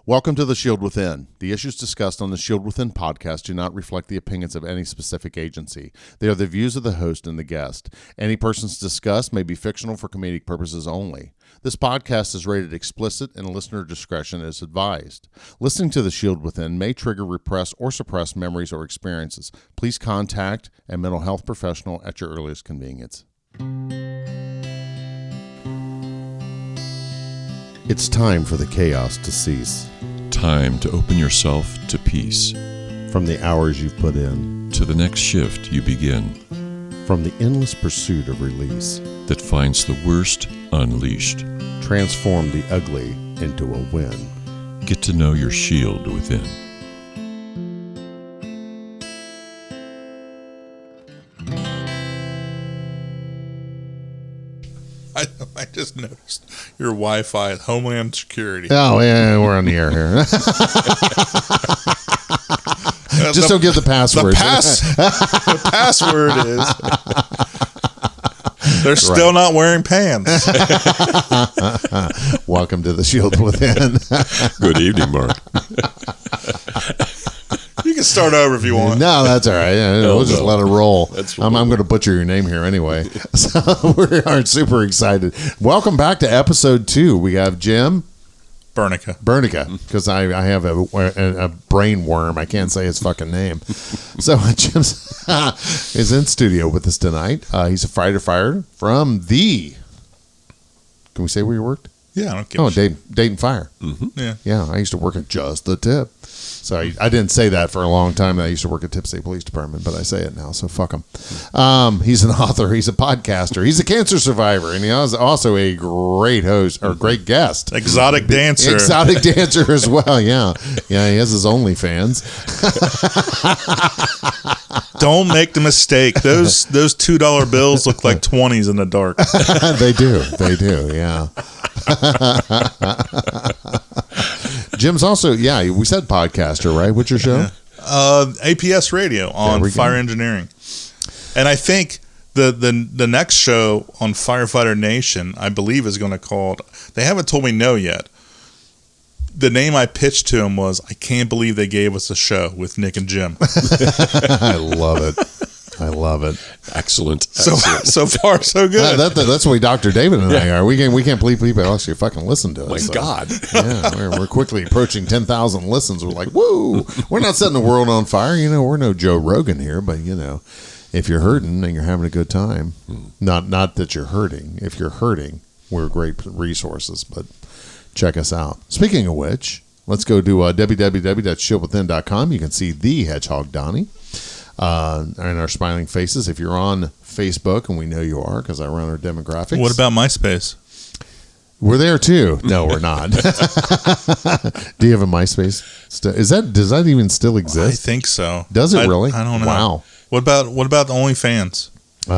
Welcome to The Shield Within. The issues discussed on the Shield Within podcast do not reflect the opinions of any specific agency. They are the views of the host and the guest. Any persons discussed may be fictional for comedic purposes only. This podcast is rated explicit and listener discretion is advised. Listening to The Shield Within may trigger repressed or suppressed memories or experiences. Please contact a mental health professional at your earliest convenience. It's time for the chaos to cease. Time to open yourself to peace. From the hours you've put in. To the next shift you begin. From the endless pursuit of release. That finds the worst unleashed. Transform the ugly into a win. Get to know your shield within. I just noticed your Wi-Fi at Homeland Security. Oh, yeah, we're on the air here. Just don't give the password. The password is... They're still not wearing pants. Welcome to The Shield Within. Good evening, Mark. You can start over if you want. No, that's all right. Yeah, we'll just let it roll. I'm going to butcher your name here anyway. So we are super excited. Welcome back to episode 2. We have Jim. Burneka, because I have a brain worm. I can't say his fucking name. So Jim is in studio with us tonight. He's a firefighter from the... Can we say where you worked? Yeah, I don't give a shit. Dayton Fire. Mm-hmm. Yeah, I used to work at Just the Tip. So I didn't say that for a long time. I used to work at Tip State Police Department, but I say it now, so fuck him. He's an author. He's a podcaster. He's a cancer survivor, and he is also a great host or great guest. Exotic dancer. Exotic dancer as well, yeah. Yeah, he has his OnlyFans. Don't make the mistake. Those $2 bills look like 20s in the dark. They do, yeah. Jim's also, we said podcaster, right? What's your show? APS Radio on fire engineering. And I think the next show on Firefighter Nation, I believe, is going to call, they haven't told me no yet. The name I pitched to him was, I can't believe they gave us a show with Nick and Jim. I love it. Excellent. So far, so good. That's the way Dr. David and I are. We can't believe people actually fucking listen to us. My God. Yeah, we're quickly approaching 10,000 listens. We're like, woo! We're not setting the world on fire. We're no Joe Rogan here, but if you're hurting and you're having a good time, not that you're hurting. If you're hurting, we're great resources. But check us out. Speaking of which, let's go to www.shieldwithin.com. You can see the Hedgehog Donnie. And our smiling faces. If you're on Facebook, and we know you are because I run our demographics. What about MySpace? We're there too. No, we're not. Do you have a MySpace? Does that even still exist? I think so. Does it really? I don't know. Wow. What about the OnlyFans?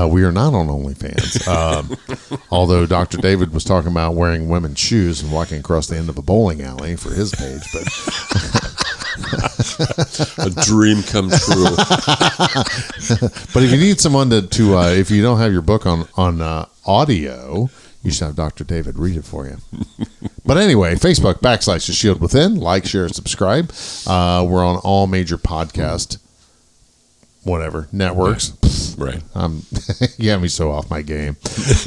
We are not on OnlyFans. Although Dr. David was talking about wearing women's shoes and walking across the end of a bowling alley for his page, but. A dream come true. But if you need someone to if you don't have your book on audio, you should have Dr. David read it for you. But anyway, Facebook / The Shield Within. Like, share, subscribe. We're on all major podcast networks. Right. You have me so off my game.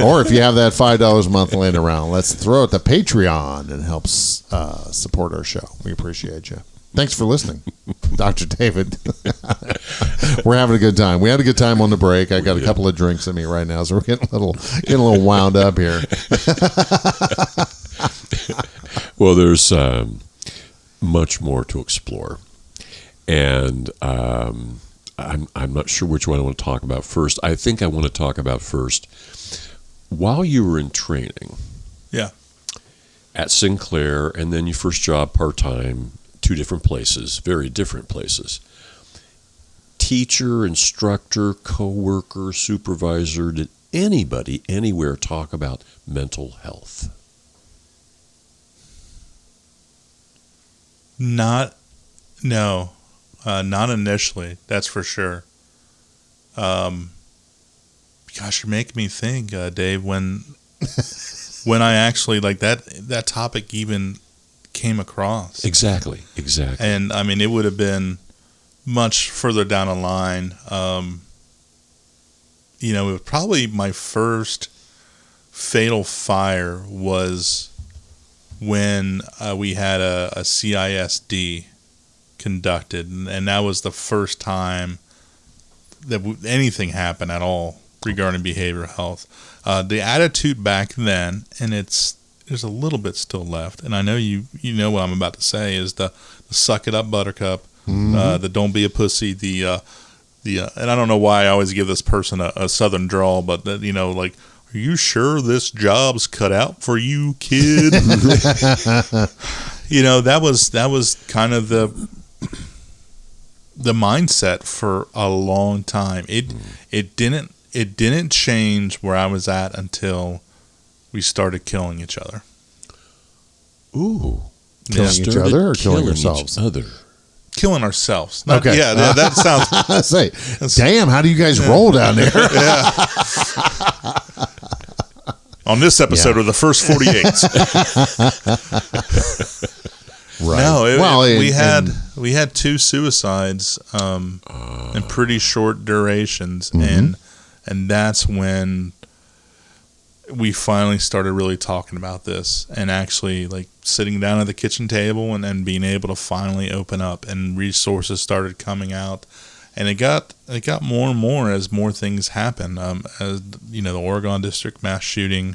Or if you have that $5 a month laying around, let's throw it to Patreon and help support our show. We appreciate you. Thanks for listening, Dr. David. We're having a good time. We had a good time on the break. I got a couple of drinks in me right now, so we're getting a little wound up here. Well, there's much more to explore, and I'm not sure which one I want to talk about first. I think I want to talk about first while you were in training. Yeah. At Sinclair, and then your first job part-time. 2 different places, very different places. Teacher, instructor, coworker, supervisor, did anybody anywhere talk about mental health? Not initially. That's for sure. Gosh, you're making me think, Dave. When I actually like that topic even came across. Exactly. And I mean, it would have been much further down the line. It was probably my first fatal fire was when we had a CISD conducted, and that was the first time that anything happened at all regarding behavioral health. The attitude back then, and there's a little bit still left, and I know you know what I'm about to say, is the suck it up, buttercup, the don't be a pussy, and I don't know why I always give this person a southern drawl, but are you sure this job's cut out for you, kid? That was kind of the mindset for a long time. It didn't change where I was at until we started killing each other. Ooh. Killing each other or killing yourselves? Killing ourselves. Okay. Yeah, that sounds... I say, damn, how do you guys roll down there? Yeah. On this episode of the first 48. Right. No, we had 2 suicides in pretty short durations, and that's when we finally started really talking about this and actually sitting down at the kitchen table and being able to finally open up, and resources started coming out, and it got more and more as more things happened. As the Oregon District mass shooting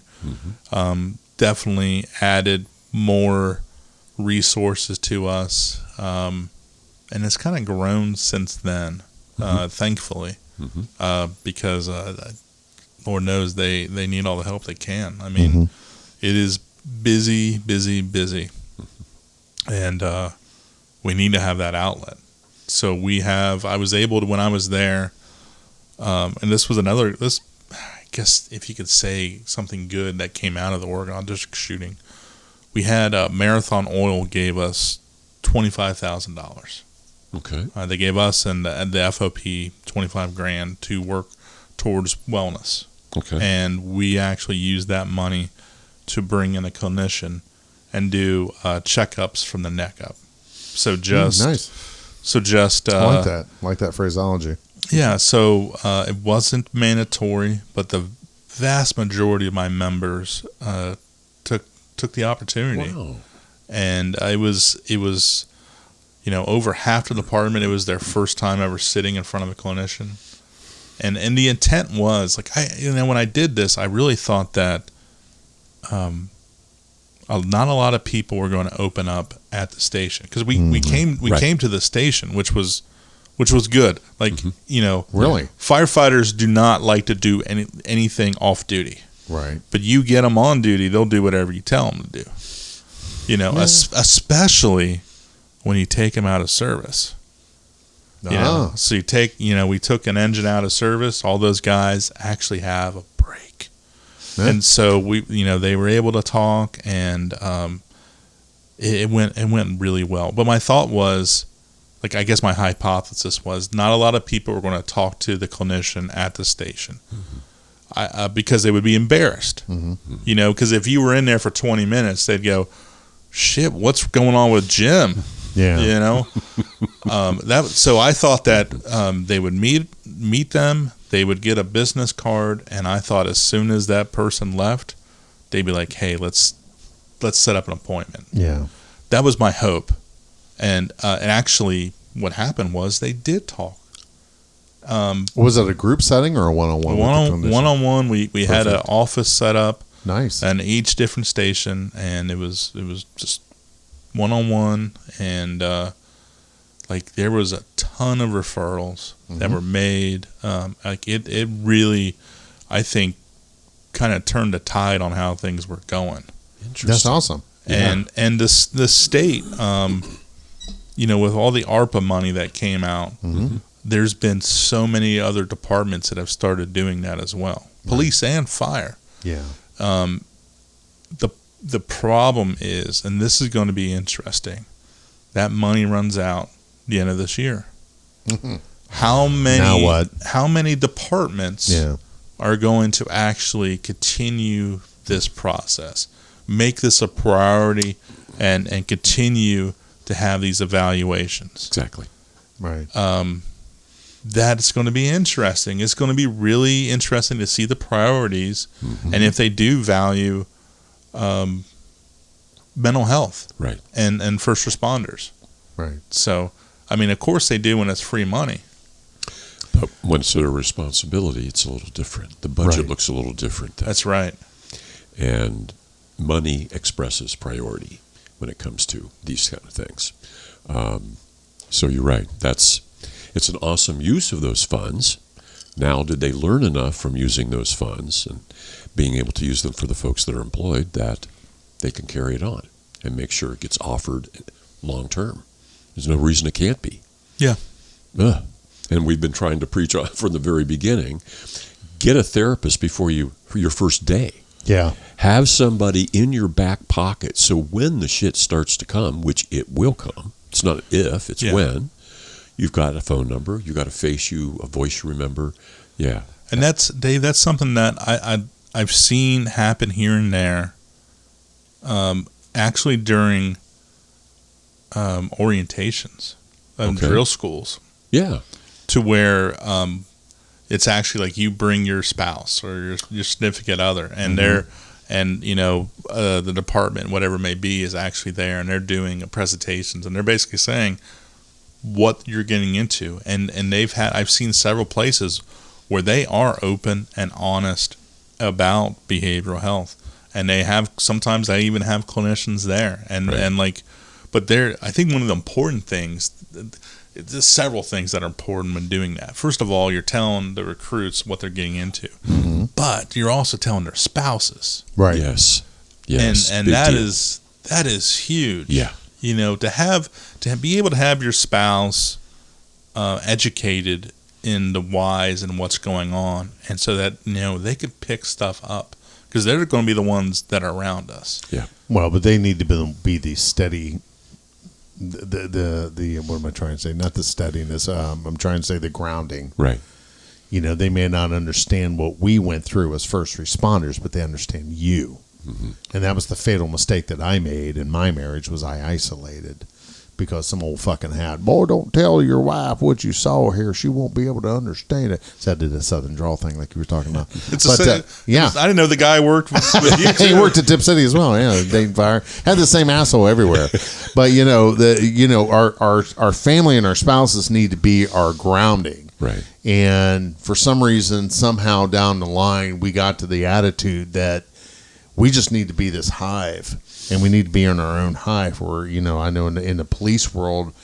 definitely added more resources to us, and it's kind of grown since then, thankfully, because Lord knows they need all the help they can. I mean, it is busy, and we need to have that outlet. So I was able to, when I was there, and this was I guess if you could say something good that came out of the Oregon District shooting, we had Marathon Oil gave us $25,000. Okay. They gave us and the FOP $25,000 to work towards wellness. Okay. And we actually used that money to bring in a clinician and do checkups from the neck up. So nice. So just I like that phraseology. Yeah. So it wasn't mandatory, but the vast majority of my members took the opportunity. Wow. And it was over half the department, it was their first time ever sitting in front of a clinician. And the intent was when I did this, I really thought that not a lot of people were going to open up at the station, because we came to the station, which was good. Really, firefighters do not like to do anything off duty. Right. But you get them on duty, they'll do whatever you tell them to do. Especially when you take them out of service. So you take, we took an engine out of service. All those guys actually have a break. Yeah. And so they were able to talk, and it went really well. But my thought was, I guess my hypothesis was, not a lot of people were going to talk to the clinician at the station. Because they would be embarrassed, because if you were in there for 20 minutes, they'd go, shit, what's going on with Jim? Yeah. So I thought that they would meet them, they would get a business card, and I thought as soon as that person left, they'd be like, hey, let's set up an appointment. Yeah. That was my hope. And actually what happened was they did talk. Was it a group setting or a one-on-one? One-on-one. We had an office set up. Nice. And each different station, and it was just one-on-one, and there was a ton of referrals that were made. It really, I think, kind of turned the tide on how things were going. Interesting. That's awesome. And the state, with all the ARPA money that came out, there's been so many other departments that have started doing that as well. Police and fire. Yeah. The problem is, and this is going to be interesting, that money runs out the end of this year. How many departments are going to actually continue this process, make this a priority, and continue to have these evaluations. Exactly. Right. That's going to be interesting. It's going to be really interesting to see the priorities, and if they do value mental health, Right, and first responders. Right. So, I mean, of course they do when it's free money. but when it's their responsibility, it's a little different. The budget Right. looks a little different. That's right. And money expresses priority when it comes to these kind of things. So you're right. It's an awesome use of those funds. Now, did they learn enough from using those funds and being able to use them for the folks that are employed that they can carry it on and make sure it gets offered long term? There's no reason it can't be. Yeah. And we've been trying to preach from the very beginning. Get a therapist for your first day. Yeah. Have somebody in your back pocket so when the shit starts to come, which it will come, it's not if, it's when, you've got a phone number, you've got a face a voice you remember. Yeah. And that's, Dave, that's something that I've seen happen here and there, actually during orientations and drill schools. Yeah. To where it's actually like you bring your spouse or your significant other, and the department, whatever it may be, is actually there, and they're doing presentations, and they're basically saying what you're getting into, and I've seen several places where they are open and honest about behavioral health, and sometimes they even have clinicians there, but I think one of the important things. There's several things that are important when doing that. First of all, you're telling the recruits what they're getting into, but you're also telling their spouses. Right. Yes. And that is huge. Yeah. To be able to have your spouse educated in the whys and what's going on, and so that they can pick stuff up because they're going to be the ones that are around us. Yeah. Well, but they need to be the steady. The what am I trying to say? Not the steadiness. I'm trying to say the grounding. Right. They may not understand what we went through as first responders, but they understand you. And that was the fatal mistake that I made in my marriage. Was I isolated because some old fucking hat. Boy, don't tell your wife what you saw here. She won't be able to understand it. So I did a Southern drawl thing like you were talking about. I didn't know the guy worked with you too. He worked at Tip City as well. Yeah, Dayton Fire had the same asshole everywhere. But our family and our spouses need to be our grounding. Right. And for some reason, somehow down the line, we got to the attitude that we just need to be this hive, and we need to be in our own hive. Where I know in the police world,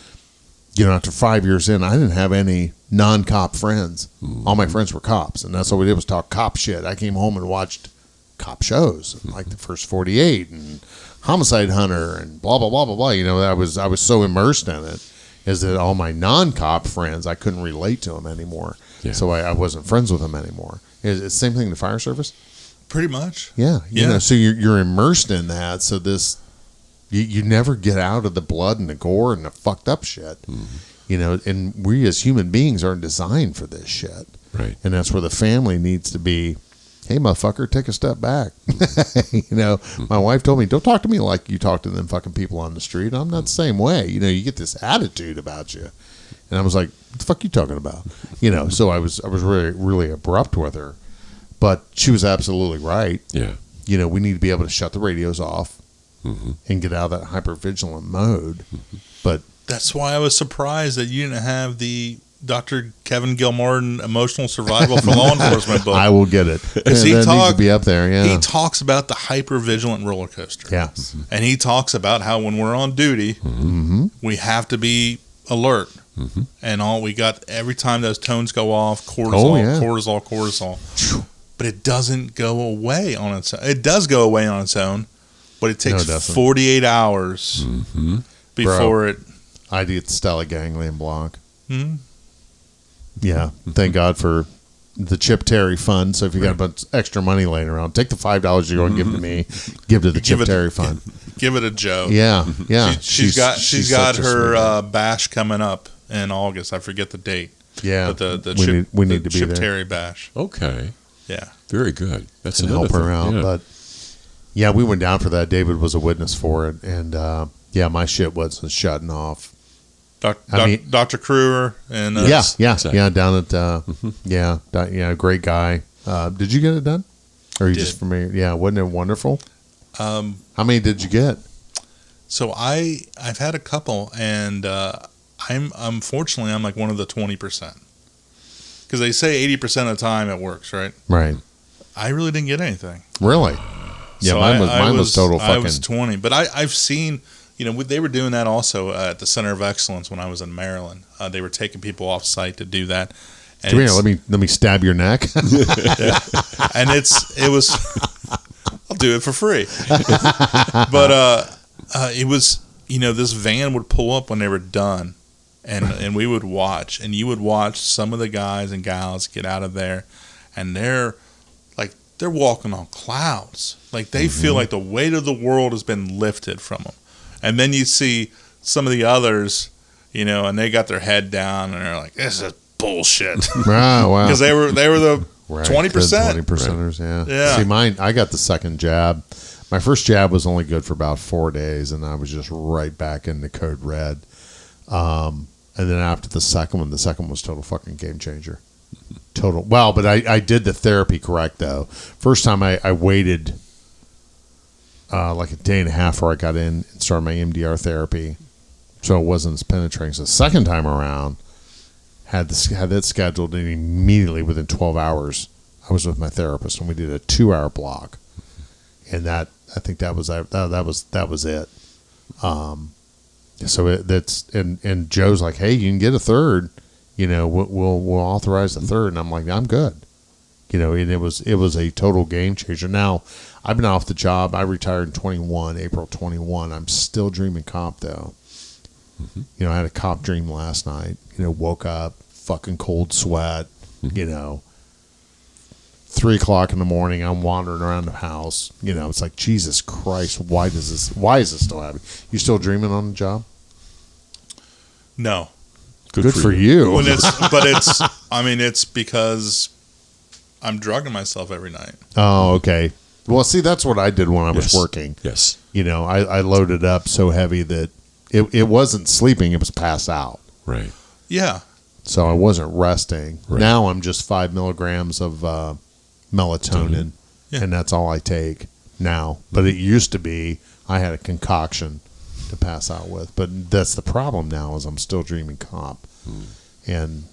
after 5 years in, I didn't have any non-cop friends. All my friends were cops, and that's all we did was talk cop shit. I came home and watched cop shows, like the First 48 and Homicide Hunter and blah blah blah blah blah. I was so immersed in it, is that all my non-cop friends, I couldn't relate to them anymore. Yeah. So I wasn't friends with them anymore. It's the same thing in the fire service. Pretty much. Yeah. So you're immersed in that. So you never get out of the blood and the gore and the fucked up shit. And we as human beings aren't designed for this shit. Right. And that's where the family needs to be. Hey, motherfucker, take a step back. My wife told me, don't talk to me like you talk to them fucking people on the street. I'm not the same way. You get this attitude about you. And I was like, what the fuck are you talking about? So I was really, really abrupt with her. But she was absolutely right. Yeah. We need to be able to shut the radios off and get out of that hypervigilant mode. But that's why I was surprised that you didn't have the Dr. Kevin Gilmartin Emotional Survival for Law Enforcement book. I will get it. Because needs to be up there. Yeah. He talks about the hypervigilant roller coaster. Yeah. And he talks about how when we're on duty, we have to be alert. And we got every time those tones go off, cortisol. But it doesn't go away on its own. It does go away on its own, but it takes 48 hours before it. I get the stellate ganglion block. Yeah. Thank God for the Chip Terry fund. So if you got a bunch of extra money laying around, take the $5 you're going to give to me, give to the Chip Terry fund. Give it a Joe. Yeah. Yeah. She's got her bash coming up in August. I forget the date. Yeah. But we need to be Chip there. Terry bash. Okay. Yeah. Very good. That's and another help her thing. out. Yeah. But Yeah, we went down for that. David was a witness for it, and my shit wasn't shutting off. Dr. Kruger and down at great guy. Did you get it done, or you just familiar? Yeah, wasn't it wonderful? How many did you get? So I've had a couple, and I'm like one of the 20%, because they say 80% of the time it works, right? Right. I really didn't get anything. Really? Yeah, so mine was total fucking. I was 20, but I've seen. They were doing that also at the Center of Excellence when I was in Maryland. They were taking people off site to do that. And come here, let me stab your neck. Yeah. And it was. I'll do it for free. But it was, this van would pull up when they were done, and we would watch, and you would watch some of the guys and gals get out of there, and they're walking on clouds. Like they feel like the weight of the world has been lifted from them. And then you see some of the others, and they got their head down, and they're like, "This is bullshit." Wow. Because they were the 20%. 20%ers, yeah. See, mine, I got the second jab. My first jab was only good for about 4 days, and I was just right back into code red. And then after the second one was total fucking game changer. Total. Well, but I did the therapy correct, though. First time I waited like a day and a half before I got in and started my MDR therapy, so it wasn't as penetrating. So the second time around, had that scheduled, and immediately within 12 hours, I was with my therapist, and we did a 2-hour block, and I think that was it. So that's and Joe's like, hey, you can get a third, we'll authorize the third, and I'm like, I'm good. And it was a total game changer. Now, I've been off the job. I retired in April 21. I'm still dreaming cop, though. Mm-hmm. I had a cop dream last night. Woke up, fucking cold sweat, 3 o'clock in the morning. I'm wandering around the house. It's like, Jesus Christ, why is this still happening? You still dreaming on the job? No. Good for you. It's because I'm drugging myself every night. Oh, okay. Well, see, that's what I did when I was working. Yes. I loaded up so heavy that it wasn't sleeping, it was passed out. Right. Yeah. So I wasn't resting. Right. Now I'm just 5 milligrams of melatonin, and that's all I take now. But it used to be I had a concoction to pass out with. But that's the problem now is I'm still dreaming cop. And,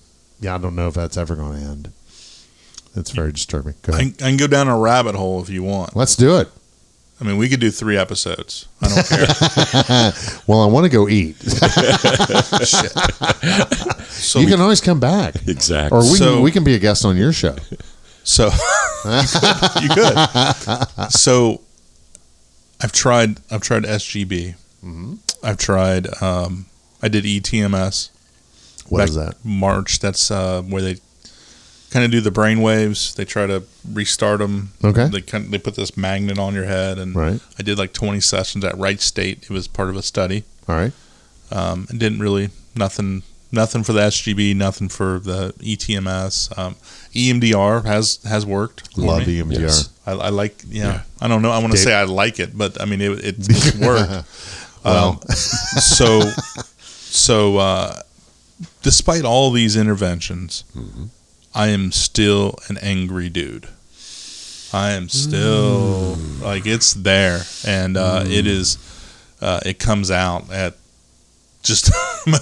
I don't know if that's ever going to end. It's very disturbing. Go ahead. I can go down a rabbit hole if you want. Let's do it. I mean, we could do 3 episodes. I don't care. Well, I want to go eat. Shit. So you can always come back. Exactly. Or we can be a guest on your show. So you could. So I've tried SGB. Mm-hmm. I've tried. I did ETMS. What is that? March. That's where they kind of do the brain waves. They try to restart them. Okay. They put this magnet on your head, and right. I did like 20 sessions at Wright State. It was part of a study. All right. And didn't really nothing for the SGB, nothing for the ETMS. EMDR has worked. Love EMDR. Yes. I like. Yeah. I don't know. I want to say I like it, but I mean it worked. Well. So despite all these interventions. Mm-hmm. I am still an angry dude. I am still like it's there, and it is. It comes out at just.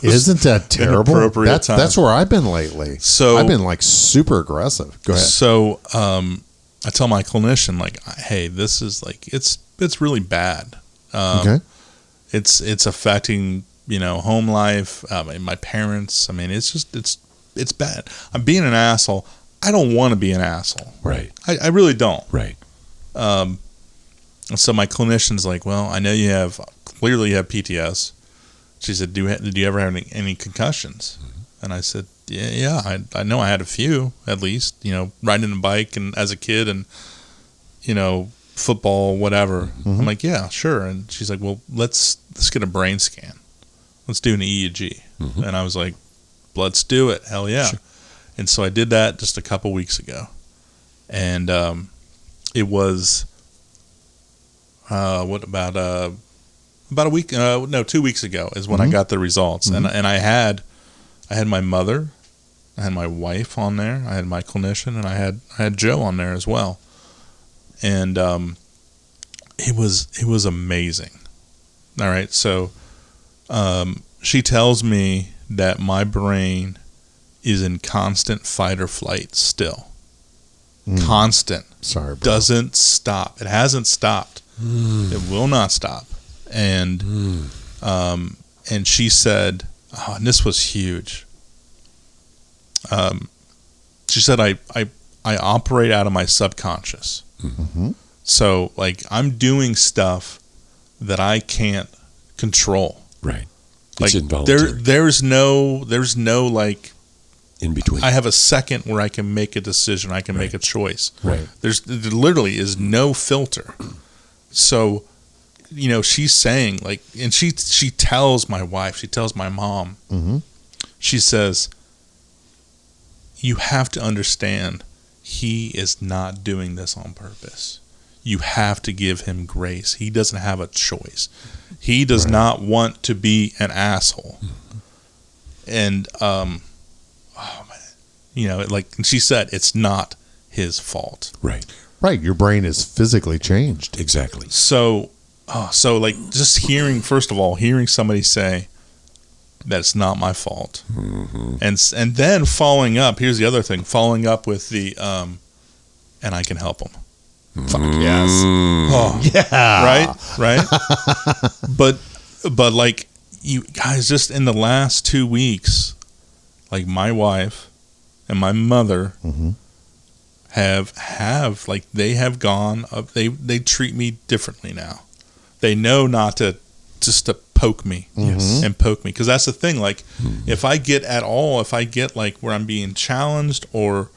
Isn't that terrible? That's where I've been lately. So I've been like super aggressive. Go ahead. So I tell my clinician like, hey, this is like it's really bad. Okay. It's affecting home life. My parents. I mean, it's bad. I'm being an asshole. I don't want to be an asshole. Right. I really don't. Right. So my clinician's like, well, I know you clearly have PTS. She said, did you ever have any concussions? Mm-hmm. And I said, yeah, I know I had a few, at least, riding a bike and as a kid and, football, whatever. Mm-hmm. I'm like, yeah, sure. And she's like, well, let's get a brain scan. Let's do an EEG. Mm-hmm. And I was like, let's do it. Hell yeah. Sure. And so I did that just a couple weeks ago. And it was what about a week? No, 2 weeks ago is when I got the results, and I had my mother, I had my wife on there, I had my clinician, and I had Joe on there as well, and it was amazing. All right, so she tells me that my brain is in constant fight or flight still. Constant. Sorry, bro. Doesn't stop. It hasn't stopped. It will not stop. And she said, and this was huge. She said, I operate out of my subconscious. So, like, I'm doing stuff that I can't control. Right. Like, It's involuntary. there's no like In between. I have a second where I can make a decision. I can make a choice. Right. There literally is no filter. So, she's saying, like, and she tells my wife, she tells my mom, she says, you have to understand, he is not doing this on purpose. You have to give him grace. He doesn't have a choice. He does not want to be an asshole. And, like she said, it's not his fault. Right. Right. Your brain is physically changed. Exactly. So like, just hearing somebody say that it's not my fault, and then following up. Here's the other thing: following up with the and I can help him. Fuck yes. Oh Yeah. Right. but like, you guys, just in the last 2 weeks, like, my wife and my mother have like, they have gone up. They treat me differently now. They know not to poke me and poke me, because that's the thing. Like, if I get like where I'm being challenged or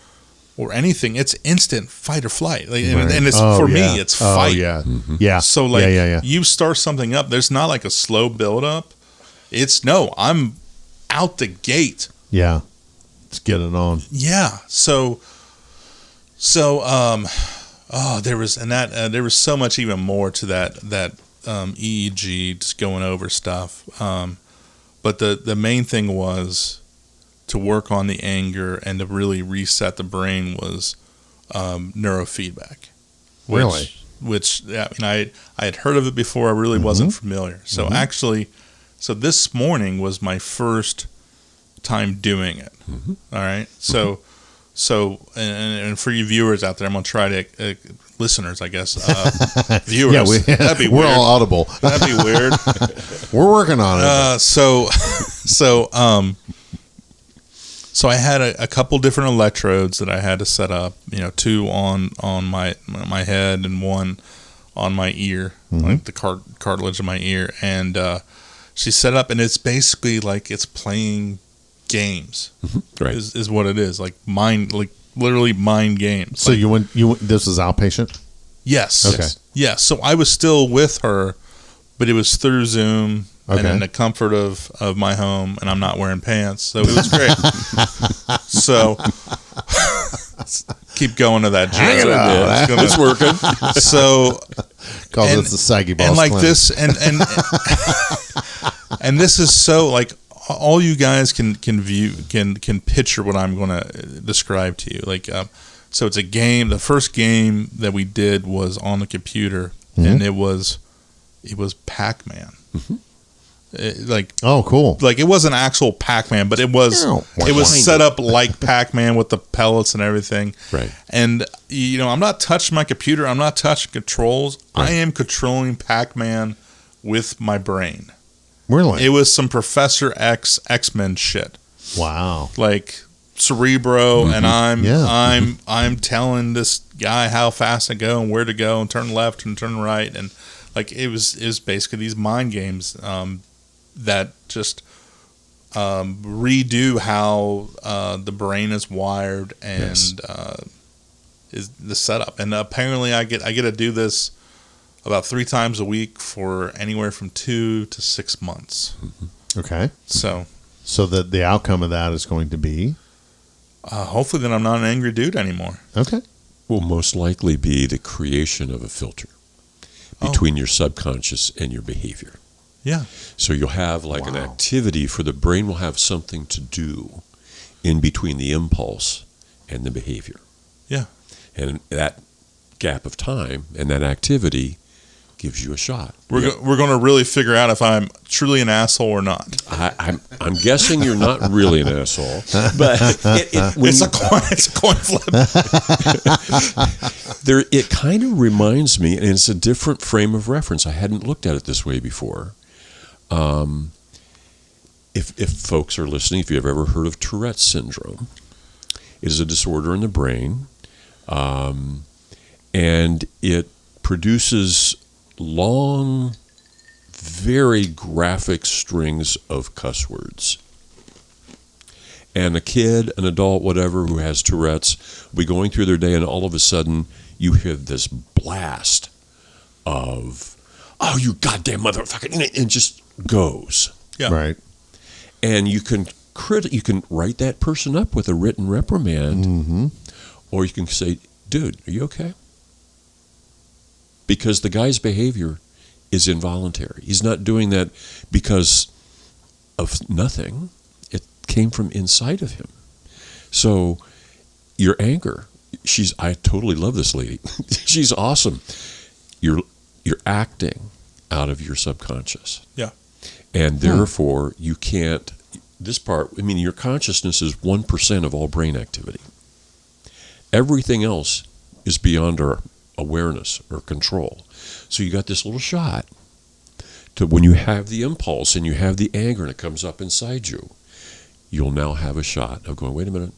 anything, it's instant fight or flight. Like, and it's me, it's fight. Yeah. So, like, you start something up, there's not like a slow build up. It's no, I'm out the gate. Yeah. Let's get it on. Yeah. So there was so much even more to that EEG, just going over stuff. But the main thing was to work on the anger and to really reset the brain was neurofeedback. Really? Which I mean, I had heard of it before. I really wasn't familiar. So actually, this morning was my first time doing it. All right. So and for you viewers out there, I'm gonna try to listeners, I guess, viewers. That'd be weird. We're all audible. That'd be weird. We're working on it. So I had a couple different electrodes that I had to set up. 2 on my head and 1 on my ear, like the cartilage of my ear. And she set up, and it's basically like it's playing games. Right. Is what it is. Like literally mind games. So you went. This is outpatient. Yes. Okay. Yes. So I was still with her, but it was through Zoom and in the comfort of my home, and I'm not wearing pants, so it was great. So keep going to that joke. It's working. So This the saggy balls. and like clinic. this, and this is so, like, all you guys can view can picture what I'm going to describe to you. Like, so it's a game. The first game that we did was on the computer, and it was Pac-Man. Oh, cool. Like, it wasn't actual Pac-Man, but it was set up like Pac-Man with the pellets and everything. Right. And I'm not touching my computer. I'm not touching controls. Right. I am controlling Pac-Man with my brain. Really? It was some Professor X-Men shit. Wow. Like Cerebro, and I'm telling this guy how fast to go and where to go and turn left and turn right, and like it was basically these mind games that just redo how the brain is wired and is the setup. And apparently I get to do this about 3 times a week for anywhere from 2 to 6 months. Okay. So the outcome of that is going to be? Hopefully that I'm not an angry dude anymore. Okay. Will most likely be the creation of a filter. between your subconscious and your behavior. Yeah. So you'll have like an activity for the brain will have something to do in between the impulse and the behavior. Yeah. And that gap of time and that activity gives you a shot. We're going to really figure out if I'm truly an asshole or not. I'm guessing you're not really an asshole, but it's a coin flip. It kind of reminds me, and it's a different frame of reference. I hadn't looked at it this way before. If folks are listening, if you've ever heard of Tourette's syndrome, it is a disorder in the brain, and it produces long, very graphic strings of cuss words. And a kid, an adult, whatever, who has Tourette's, will be going through their day, and all of a sudden, you hear this blast of, "Oh, you goddamn motherfucker," and it just goes. Yeah. Right. And you can write that person up with a written reprimand, or you can say, "Dude, are you okay?" Because the guy's behavior is involuntary. He's not doing that because of nothing. It came from inside of him. So your anger, I totally love this lady. She's awesome. You're acting out of your subconscious. Yeah. And therefore you can't, your consciousness is 1% of all brain activity. Everything else is beyond our awareness or control. So you got this little shot to when you have the impulse and you have the anger and it comes up inside you, you'll now have a shot of going, wait a minute,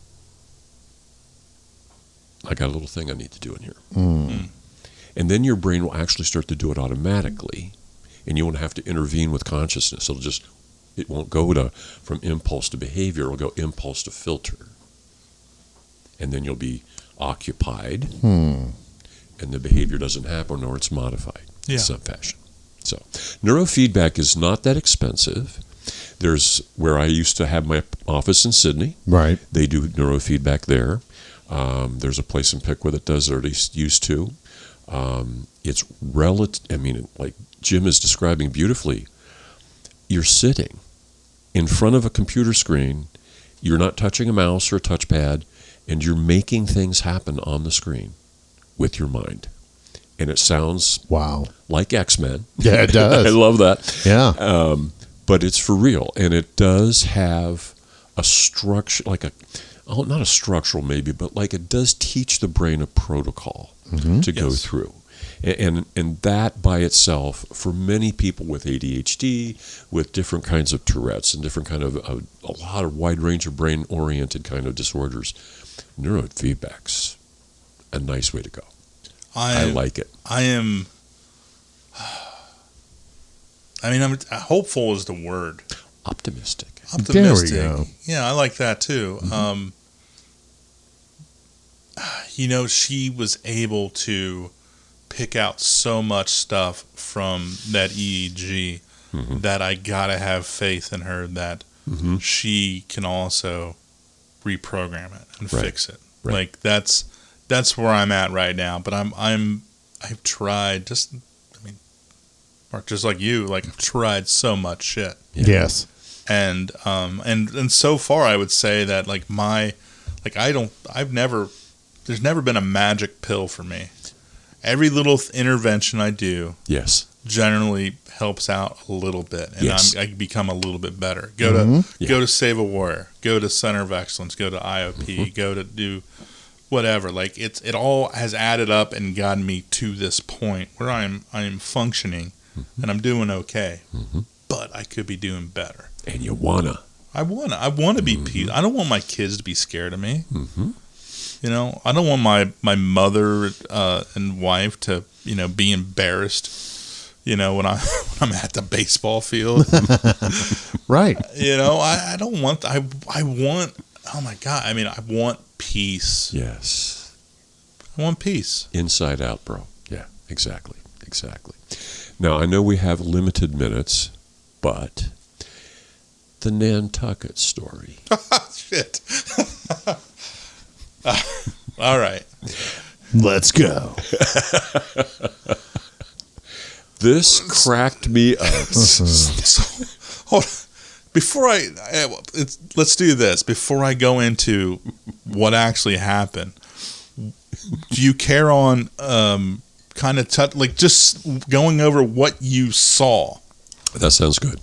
I got a little thing I need to do in here. And then your brain will actually start to do it automatically, and you won't have to intervene with consciousness. It won't go from impulse to behavior, it'll go impulse to filter. And then you'll be occupied, and the behavior doesn't happen, or it's modified in some fashion. So neurofeedback is not that expensive. There's where I used to have my office in Sydney. Right. They do neurofeedback there. There's a place in Pickwood that does, or at least used to. It's relative. Like Jim is describing beautifully, you're sitting in front of a computer screen. You're not touching a mouse or a touchpad, and you're making things happen on the screen with your mind. And it sounds like X-Men. Yeah, it does. I love that. Yeah. But it's for real. And it does have a structure, not a structural maybe, but like it does teach the brain a protocol to go through. And that by itself, for many people with ADHD, with different kinds of Tourette's and different kind of, a lot of wide range of brain-oriented kind of disorders, neurofeedback's a nice way to go. I like it. I'm hopeful is the word. Optimistic. There we go. Yeah, I like that too. She was able to pick out so much stuff from that EEG that I gotta have faith in her that she can also reprogram it and fix it. Right. Like that's where I'm at right now. But I've tried Mark, just like you, I've tried so much shit. Yeah. Yes. And so far I would say that there's never been a magic pill for me. Every little intervention I do generally helps out a little bit, and I become a little bit better. Go to Save a Warrior, go to Center of Excellence, go to IOP, go to do whatever. It all has added up and gotten me to this point where I am functioning and I'm doing okay, but I could be doing better. And you I wanna be peace. I don't want my kids to be scared of me. I don't want my mother and wife to be embarrassed. When I'm at the baseball field. Right. I don't want. I want. Oh my God. I want peace. Yes. I want peace. Inside out, bro. Yeah. Exactly. Now I know we have limited minutes, but the Nantucket story. Shit. All right. Let's go. This cracked me up. So, hold on. Let's do this. Before I go into what actually happened, do you care on kind of just going over what you saw? That sounds good.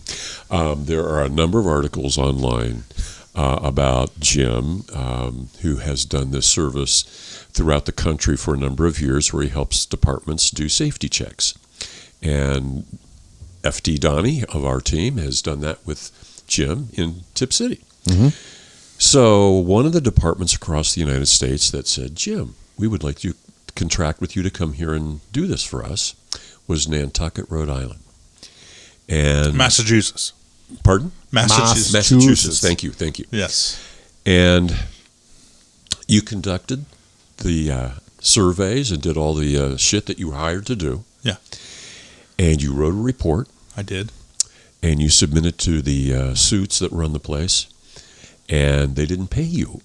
There are a number of articles online about Jim, who has done this service throughout the country for a number of years, where he helps departments do safety checks. And FD Donnie of our team has done that with Jim in Tip City. Mm-hmm. So one of the departments across the United States that said, Jim, we would like to contract with you to come here and do this for us, was Nantucket, Rhode Island. And Massachusetts. Pardon? Massachusetts. Thank you. Yes. And you conducted the surveys and did all the shit that you were hired to do. Yeah. And you wrote a report. I did. And you submitted to the suits that run the place. And they didn't pay you.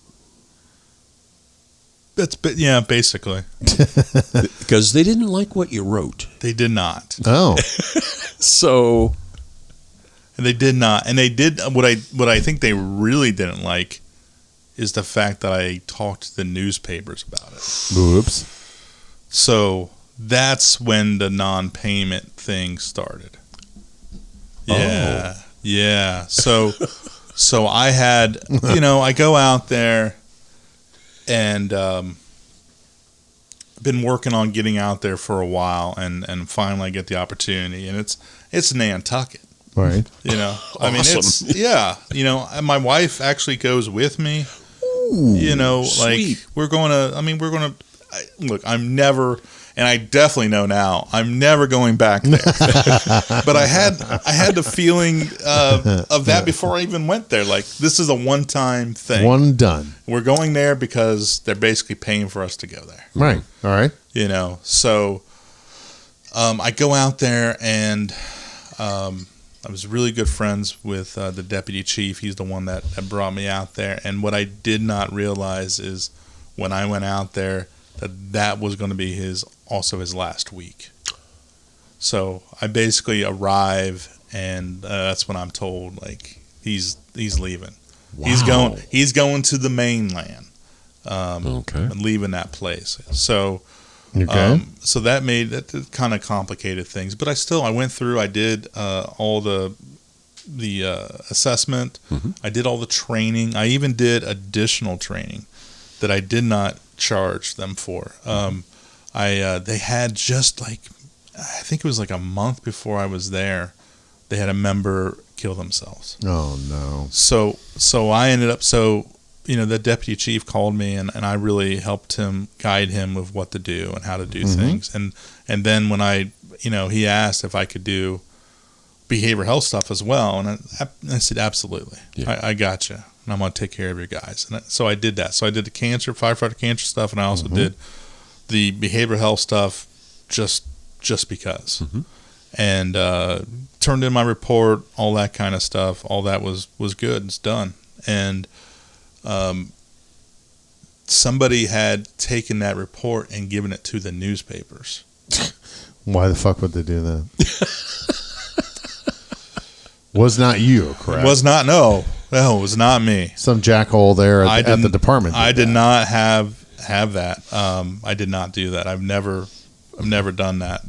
Yeah, basically. Because they didn't like what you wrote. They did not. Oh. So... And they did not. And they did what I think they really didn't like is the fact that I talked to the newspapers about it. Whoops. So that's when the non-payment thing started. Yeah. Oh. Yeah. So I had, I go out there and been working on getting out there for a while and finally I get the opportunity, and it's Nantucket. Right. I mean, it's, my wife actually goes with me. Ooh, sweet. We're going to, look, I'm never, and I definitely know now, I'm never going back there. But I had the feeling of that before I even went there. Like, this is a one-time thing. One done. We're going there because they're basically paying for us to go there. Right. All right. So I go out there and I was really good friends with the deputy chief. He's the one that brought me out there. And what I did not realize is when I went out there that was going to be his last week. So I basically arrive, and that's when I'm told like he's leaving. Wow. He's going to the mainland. Okay. And leaving that place. So. Okay. So that kind of complicated things, but I went through. I did all the assessment. Mm-hmm. I did all the training. I even did additional training that I did not charge them for. They had just I think it was like a month before I was there, they had a member kill themselves. Oh no. So I ended up the deputy chief called me, and I really helped him, guide him with what to do and how to do things. And then when he asked if I could do behavioral health stuff as well, and I said, absolutely. Yeah. I got you, and I'm going to take care of your guys. And so I did that. So I did the firefighter cancer stuff, and I also did the behavioral health stuff just because. And turned in my report, all that kind of stuff. All that was good. It's done. And somebody had taken that report and given it to the newspapers. Why the fuck would they do that? Was not you, correct? Was not. No, it was not me. Some jackhole there at the department. I did not have that. I did not do that. I've never done that.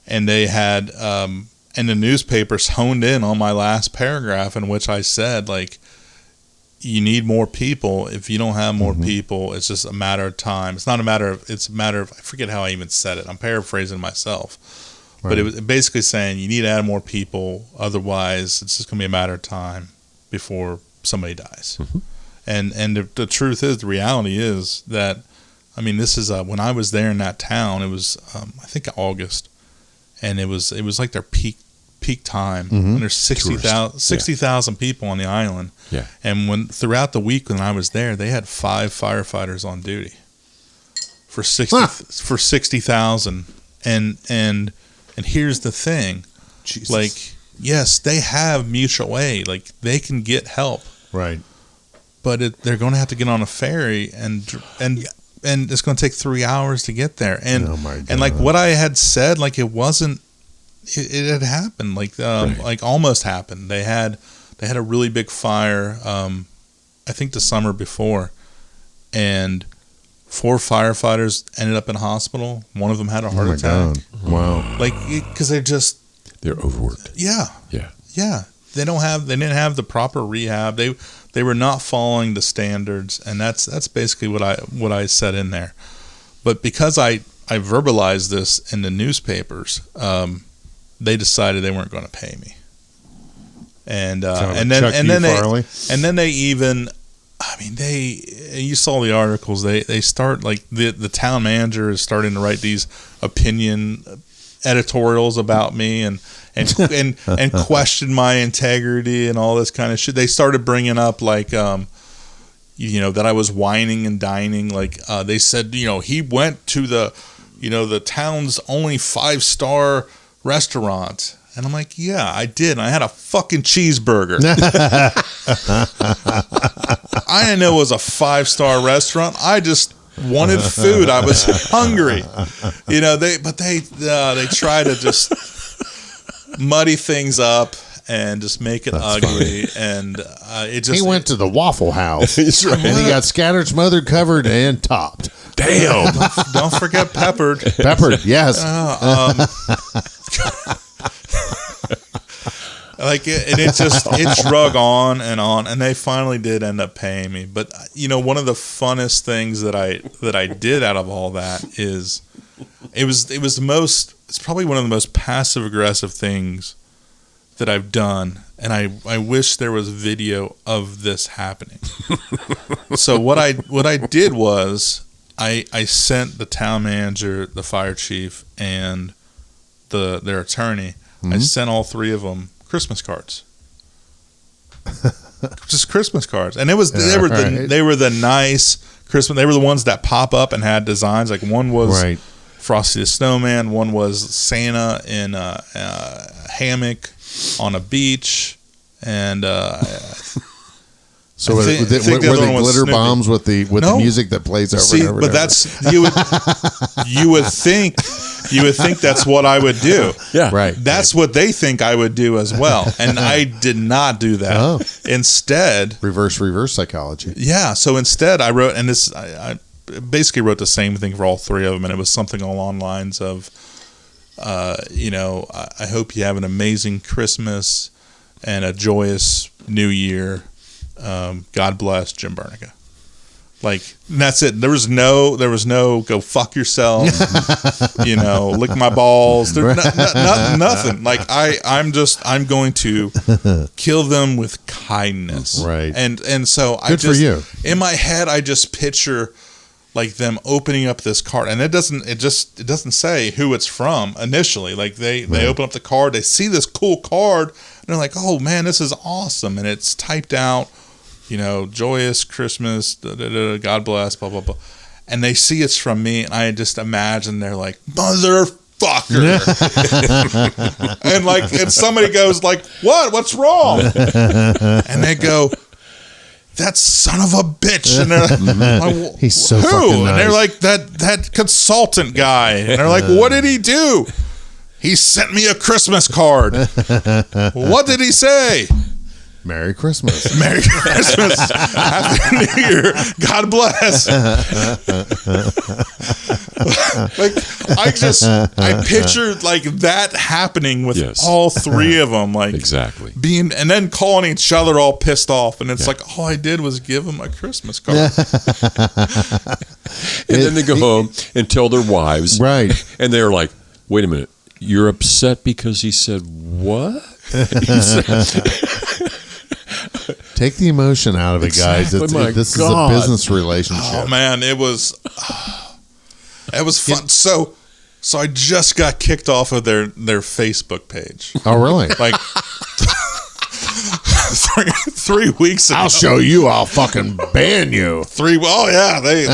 And they had, and the newspapers honed in on my last paragraph in which I said, like, you need more people. If you don't have more people, it's just a matter of time. It's a matter of, I forget how I even said it. I'm paraphrasing myself. Right. But it was basically saying you need to add more people. Otherwise, it's just going to be a matter of time before somebody dies. And the truth is, the reality is that, I mean, this is, when I was there in that town, it was, I think August. And it was like their peak time. And there's 60,000 people on the island. Yeah. And throughout the week when I was there, they had 5 firefighters on duty for 60,000. And here's the thing. Jesus. Like, yes, they have mutual aid. Like, they can get help. Right. But they're going to have to get on a ferry, and it's going to take 3 hours to get there. And oh my God. And like what I had said, like, it wasn't it had happened, like almost happened. They had a really big fire, I think the summer before, and 4 firefighters ended up in hospital. One of them had a heart attack. God. Wow. Like, because they're overworked. Yeah. They didn't have the proper rehab. They were not following the standards, and that's basically what I said in there. But because I verbalized this in the newspapers, they decided they weren't going to pay me. And then they even, I mean, you saw the articles. They start, like, the town manager is starting to write these opinion editorials about me and question my integrity and all this kind of shit. They started bringing up, like, that I was whining and dining. Like, they said, he went to the town's only 5-star restaurant. And I'm like, yeah, I did. I had a fucking cheeseburger. I didn't know it was a 5-star restaurant. I just wanted food. I was hungry. They try to just muddy things up and just make it ugly. Funny. And he went to the Waffle House. That's right. And he got scattered, smothered, covered, and topped. Damn. Don't forget peppered. Peppered, yes. It drug on, and they finally did end up paying me. But one of the funnest things that I did out of all that is it's probably one of the most passive aggressive things that I've done, and I wish there was video of this happening. So what I did was I sent the town manager, the fire chief, and their attorney. I sent all 3 of them Christmas cards. Just Christmas cards. And they were the nice Christmas. They were the ones that pop up and had designs. Like, one was Frosty the Snowman, one was Santa in a hammock on a beach, and so were they glitter bombs with the music that plays over and over? But that's you would think that's what I would do. Yeah, right. That's what they think I would do as well, and I did not do that. Oh. Instead, reverse psychology. Yeah. So instead, I wrote, and this I basically wrote the same thing for all 3 of them, and it was something along the lines of, I hope you have an amazing Christmas and a joyous New Year. God bless Jim Burneka. Like, and that's it. There was no go fuck yourself. Lick my balls. Nothing. Like, I'm going to kill them with kindness. Right. And so Good for you. In my head, I just picture, like, them opening up this card, and it doesn't say who it's from initially. Like, they open up the card, they see this cool card, and they're like, oh man, this is awesome. And it's typed out, joyous Christmas, God bless, blah, blah, blah. And they see it's from me, and I just imagine they're like, motherfucker. and somebody goes like, what's wrong? And they go, that son of a bitch. And they're like, he's so who? fucking nice. And they're like, that consultant guy. And they're like, what did he do? He sent me a Christmas card. What did he say? Merry Christmas. Merry Christmas. Happy New Year. God bless. I pictured, like, that happening with all 3 of them. Like, exactly. And then calling each other all pissed off. And it's like, all I did was give them a Christmas card. And then they go home and tell their wives. Right. And they're like, wait a minute. You're upset because he said what? Take the emotion out of it, guys. This is a business relationship. Oh man, it was fun. So I just got kicked off of their Facebook page. Oh really? Like 3 weeks ago. I'll show you. I'll fucking ban you. Oh yeah, they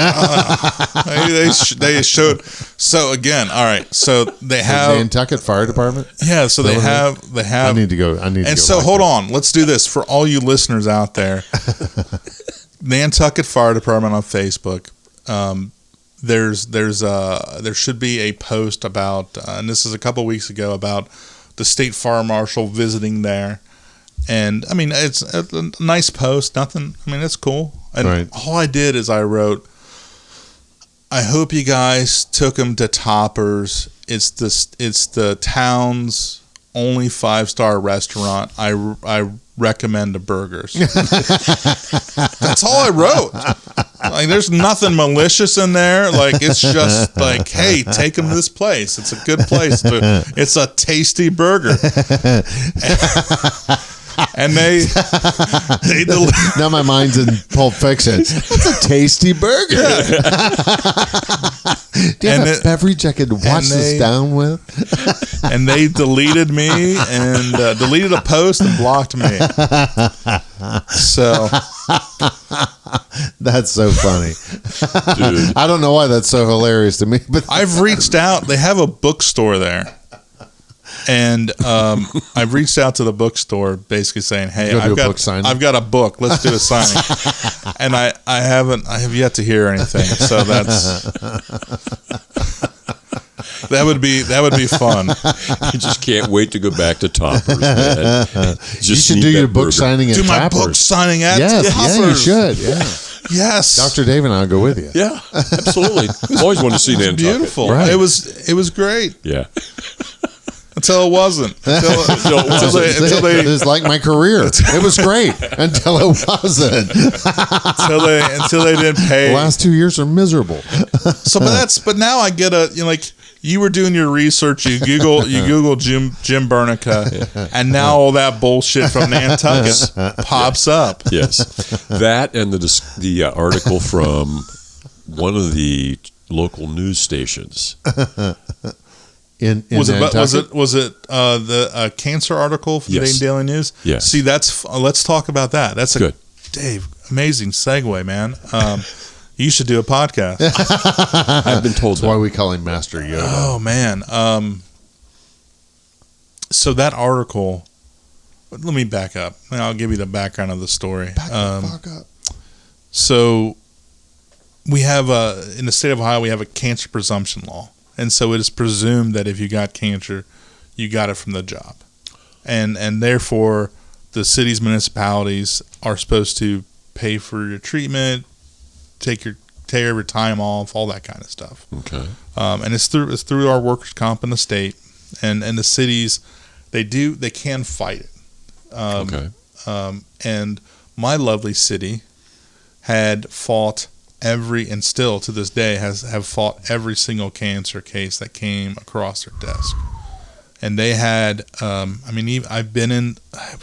showed. So again, all right. So they have Nantucket Fire Department. Yeah. So they have. I need to go. And so hold on. Let's do this for all you listeners out there. Nantucket Fire Department on Facebook. There should be a post about, and this is a couple weeks ago, about the state fire marshal visiting there. And I mean, it's a nice post. Nothing. I mean, it's cool. And all I did is I wrote, I hope you guys took him to Toppers. It's the town's only 5-star restaurant. I recommend the burgers. That's all I wrote. Like, there's nothing malicious in there. Like, it's just like, hey, take them to this place. It's a good place. It's a tasty burger. And they now my mind's in Pulp Fiction. That's a tasty burger. Yeah. Do you have a beverage I could wash this down with? And they deleted me and deleted a post and blocked me. So that's so funny. Dude. I don't know why that's so hilarious to me, but I've reached out. They have a bookstore there. And I've reached out to the bookstore, basically saying, "Hey, I've got a book. Let's do a signing." And I have yet to hear anything. So that would be fun. You just can't wait to go back to Toppers, man. You should do your book signing at Toppers. Do my book signing at Toppers. Toppers. Yeah, you should. Yeah. Yes, Dr. Dave and I'll go with you. Yeah, absolutely. Always wanted to see Nantucket. Beautiful. Right. It was great. Yeah. Until it wasn't. Until it was like my career. It was great until it wasn't. until they didn't pay. The last 2 years are miserable. So, but now I get you were doing your research. You Google Jim Burneka, and now all that bullshit from Nantucket pops up. Yes, that and the article from one of the local news stations. Was it the cancer article from the Dayton Daily News? Yes. See, let's talk about that. That's good. Dave, amazing segue, man. You should do a podcast. I've been told that's why we call him Master Yoda. Oh man. So that article. Let me back up. I'll give you the background of the story. Back the fuck up. So we have in the state of Ohio, we have a cancer presumption law. And so it is presumed that if you got cancer, you got it from the job. And therefore, the cities, municipalities are supposed to pay for your treatment, take your time off, all that kind of stuff. Okay. And it's through our workers' comp in the state. And the cities, they can fight it. Okay. And my lovely city had fought and still to this day have fought every single cancer case that came across their desk. And they had, I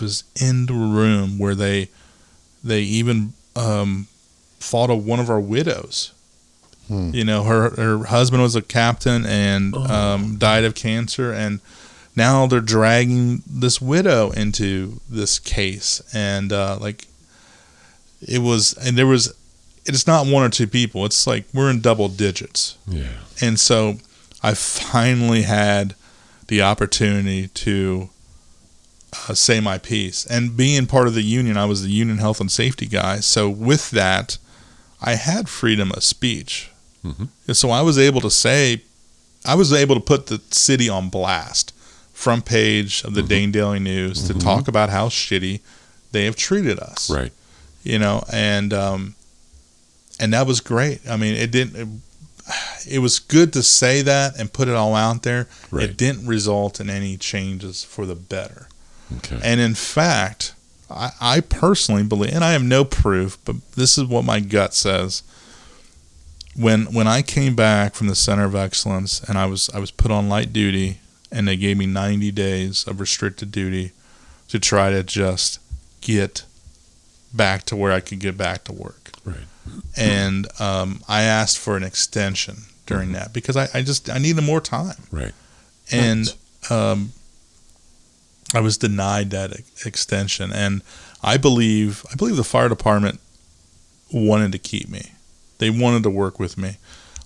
was in the room where they even fought one of our widows. You know, her husband was a captain and died of cancer, and now they're dragging this widow into this case. And it's not one or two people. It's like we're in double digits. Yeah. And so I finally had the opportunity to say my piece. And being part of the union, I was the union health and safety guy. So with that, I had freedom of speech. Mm-hmm. And so I was able to put the city on blast, front page of the Dayton Daily News, to talk about how shitty they have treated us. Right. You know, and that was great. I mean, it was good to say that and put it all out there. Right. It didn't result in any changes for the better. Okay. And in fact, I personally believe, and I have no proof, but this is what my gut says. When I came back from the Center of Excellence and I was put on light duty, and they gave me 90 days of restricted duty to try to just get back to where I could get back to work. Right. And I asked for an extension during that because I needed more time. Right. And I was denied that extension. And I believe the fire department wanted to keep me. They wanted to work with me.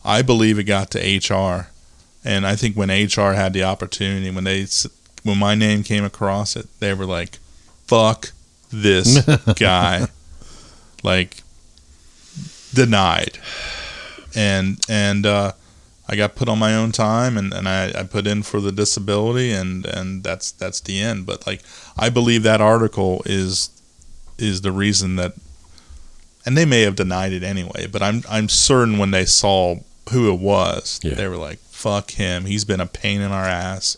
I believe it got to HR, and I think when HR had the opportunity, when my name came across it, they were like, "Fuck this guy," like denied. And I I got put on my own time, and I put in for the disability, and that's the end. But like, I believe that article is the reason that, and they may have denied it anyway, but I'm certain when they saw who it was, they were like, fuck him, he's been a pain in our ass.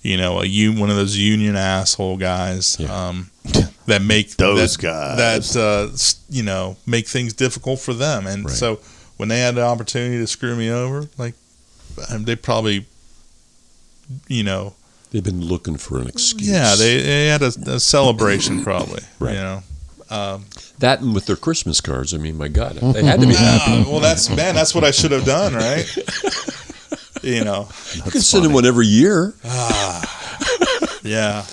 You know, one of those union asshole guys that make those guys that you know, make things difficult for them. And so when they had the opportunity to screw me over, like, they probably, you know, they've been looking for an excuse. Yeah, they had a celebration probably. You know, that and with their Christmas cards. I mean, my God, they had to be happy. Well, that's what I should have done, right? You know, you can send him one every year. Yeah.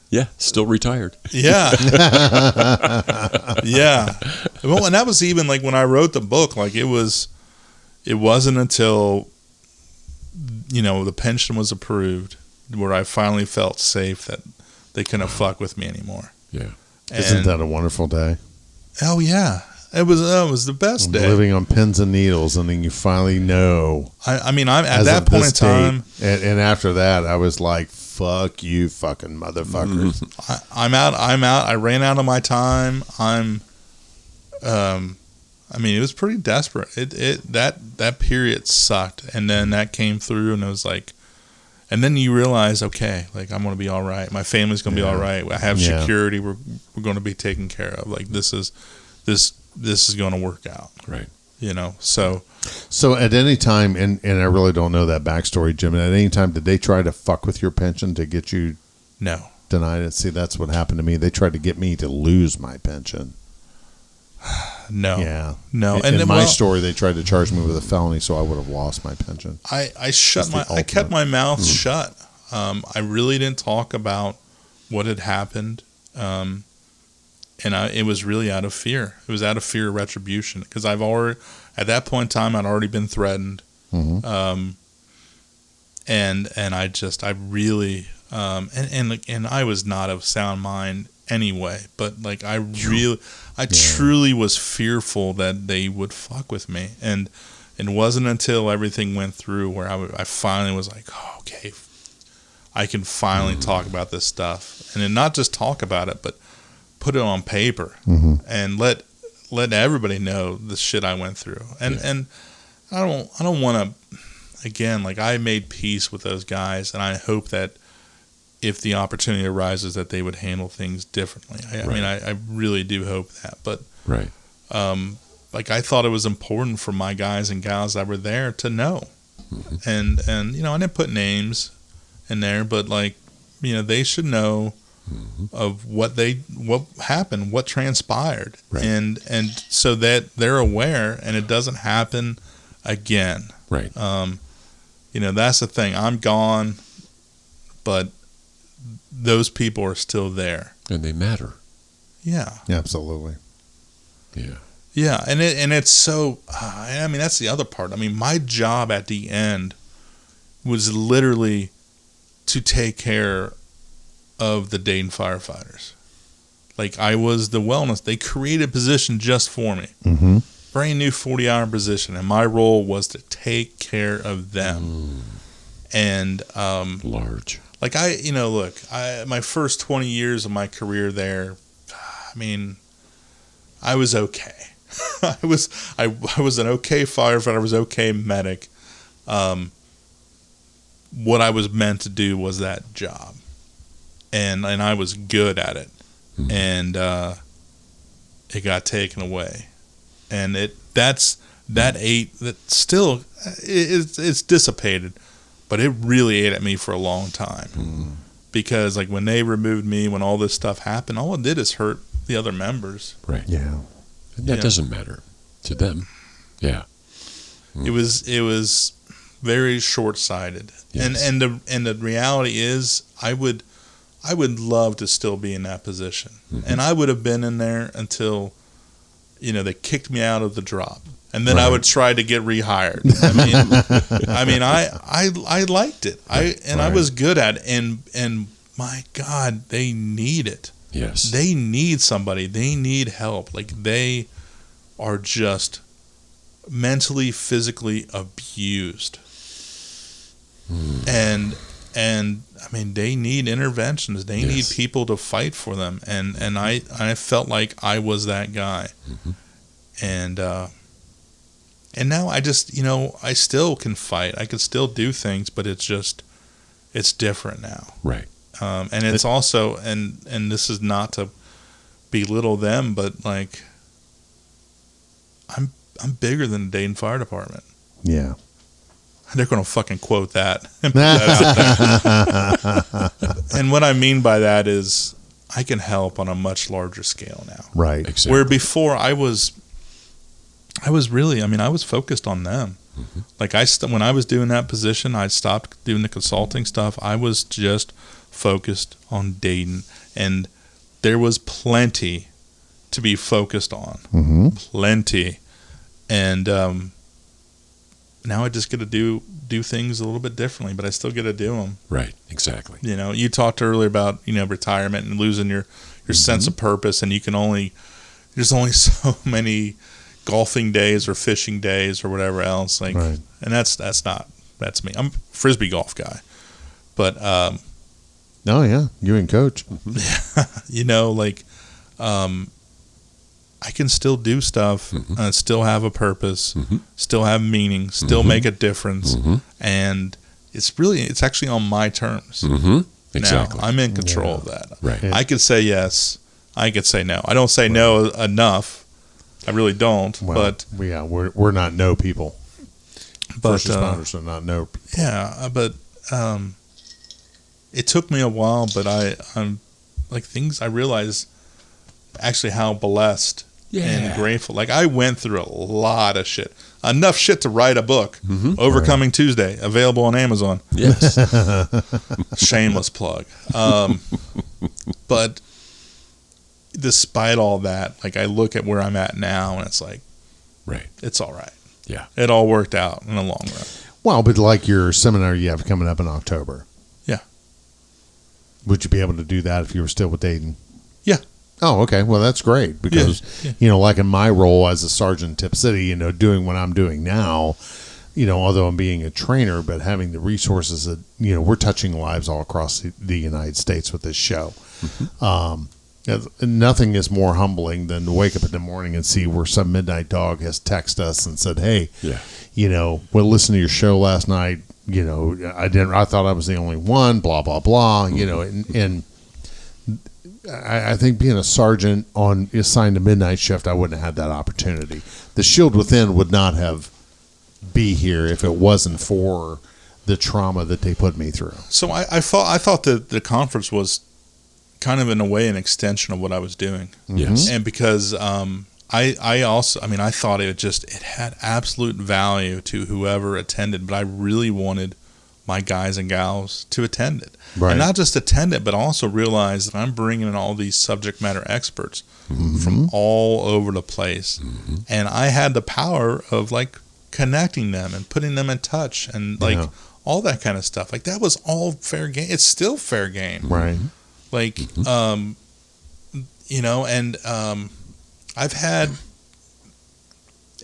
Yeah, still retired. Yeah. Yeah. Well, and that was even like when I wrote the book, like it wasn't until, you know, the pension was approved where I finally felt safe that they couldn't fuck with me anymore. Yeah. Isn't that a wonderful day? Oh yeah. It was the best day. Living on pins and needles, and then you finally know. I mean, I'm at that point in time, and after that, I was like, "Fuck you, fucking motherfuckers!" I'm out. I ran out of my time. I mean, it was pretty desperate. That period sucked, and then that came through, and it was like, and then you realize, okay, like I'm gonna be all right. My family's gonna be all right. I have security. We're gonna be taken care of. Like this is going to work out. Right. You know, so at any time, and I really don't know that backstory, Jim, at any time, did they try to fuck with your pension to get you denied it? See, that's what happened to me. They tried to get me to lose my pension. No. Yeah. No. In my story, they tried to charge me with a felony, so I would have lost my pension. I kept my mouth shut. I really didn't talk about what had happened. And it was really out of fear. It was out of fear of retribution because at that point in time, I'd already been threatened. And I really, and I was not of sound mind anyway, but like I truly was fearful that they would fuck with me. And it wasn't until everything went through where I finally was like, oh, okay, I can finally talk about this stuff. And then not just talk about it, but put it on paper and let everybody know the shit I went through. And I don't want to, again, like I made peace with those guys, and I hope that if the opportunity arises that they would handle things differently. I mean, I really do hope that. But like I thought it was important for my guys and gals that were there to know. And you know, I didn't put names in there, but like, you know, they should know of what happened, what transpired, and so that they're aware and it doesn't happen again. Right. You know, that's the thing. I'm gone, but those people are still there, and they matter. Yeah. Absolutely. Yeah. Yeah, and it's so. I mean, that's the other part. I mean, my job at the end was literally to take care of the Dayton firefighters. Like I was the wellness. They created a position just for me. Brand new 40-hour position, and my role was to take care of them. And large. Like my first 20 years of my career there, I mean, I was okay. I was an okay firefighter. I was okay medic. What I was meant to do was that job. And I was good at it, and it got taken away, and it's dissipated, but it really ate at me for a long time, because like when they removed me, when all this stuff happened, all it did is hurt the other members. Right. Yeah. And that doesn't matter to them. Yeah. It was very short-sighted, yes. and the reality is I would love to still be in that position. And I would have been in there until, you know, they kicked me out of the drop. And then I would try to get rehired. I liked it. I was good at it. And my God, they need it. Yes. They need somebody. They need help. Like they are just mentally, physically abused. And I mean, they need interventions. They need people to fight for them. And I felt like I was that guy. And now I just, I still can fight. I can still do things, but it's different now. Right. And it's also, and this is not to belittle them, but like, I'm bigger than the Dayton Fire Department. Yeah. They're going to fucking quote that and put that out there. And what I mean by that is I can help on a much larger scale now. Right. Exactly. Where before I was really, I was focused on them. Like when I was doing that position, I stopped doing the consulting stuff. I was just focused on Dayton, and there was plenty to be focused on. Plenty. And now I just get to do things a little bit differently, but I still get to do them. Right, exactly. You talked earlier about retirement and losing your sense of purpose, and there's only so many golfing days or fishing days or whatever else. Like, right. And that's me. I'm a frisbee golf guy, but oh yeah, you and Coach. I can still do stuff, still have a purpose, still have meaning, still make a difference, and it's actually on my terms. Exactly. Now I'm in control of that. Right. I could say yes, I could say no. I don't say no enough. I really don't. Well, but we're not no people. But first responders are not no people. Yeah, but it took me a while. But I'm like things I realized actually how blessed and grateful. Like I went through a lot of shit. Enough shit to write a book. Overcoming Tuesday, available on Amazon. Yes. Shameless plug. But despite all that, like I look at where I'm at now, and it's like, right, it's all right. Yeah, it all worked out in the long run. Well, but like your seminar you have coming up in October. Yeah. Would you be able to do that if you were still with Dayton? Yeah. Oh, okay. Well, that's great because, like in my role as a sergeant in Tip City, doing what I'm doing now, although I'm being a trainer, but having the resources that, we're touching lives all across the United States with this show. Nothing is more humbling than to wake up in the morning and see where some midnight dog has texted us and said, hey, we'll listen to your show last night. I thought I was the only one, blah, blah, blah, and I think being a sergeant assigned to midnight shift, I wouldn't have had that opportunity. The Shield Within would not have be here if it wasn't for the trauma that they put me through. So I thought that the conference was kind of in a way an extension of what I was doing. Yes. And because I also I thought it had absolute value to whoever attended, but I really wanted my guys and gals to attend it. Right. And not just attend it, but also realize that I'm bringing in all these subject matter experts from all over the place. And I had the power of like connecting them and putting them in touch and like all that kind of stuff. Like that was all fair game. It's still fair game. Right. Like, I've had,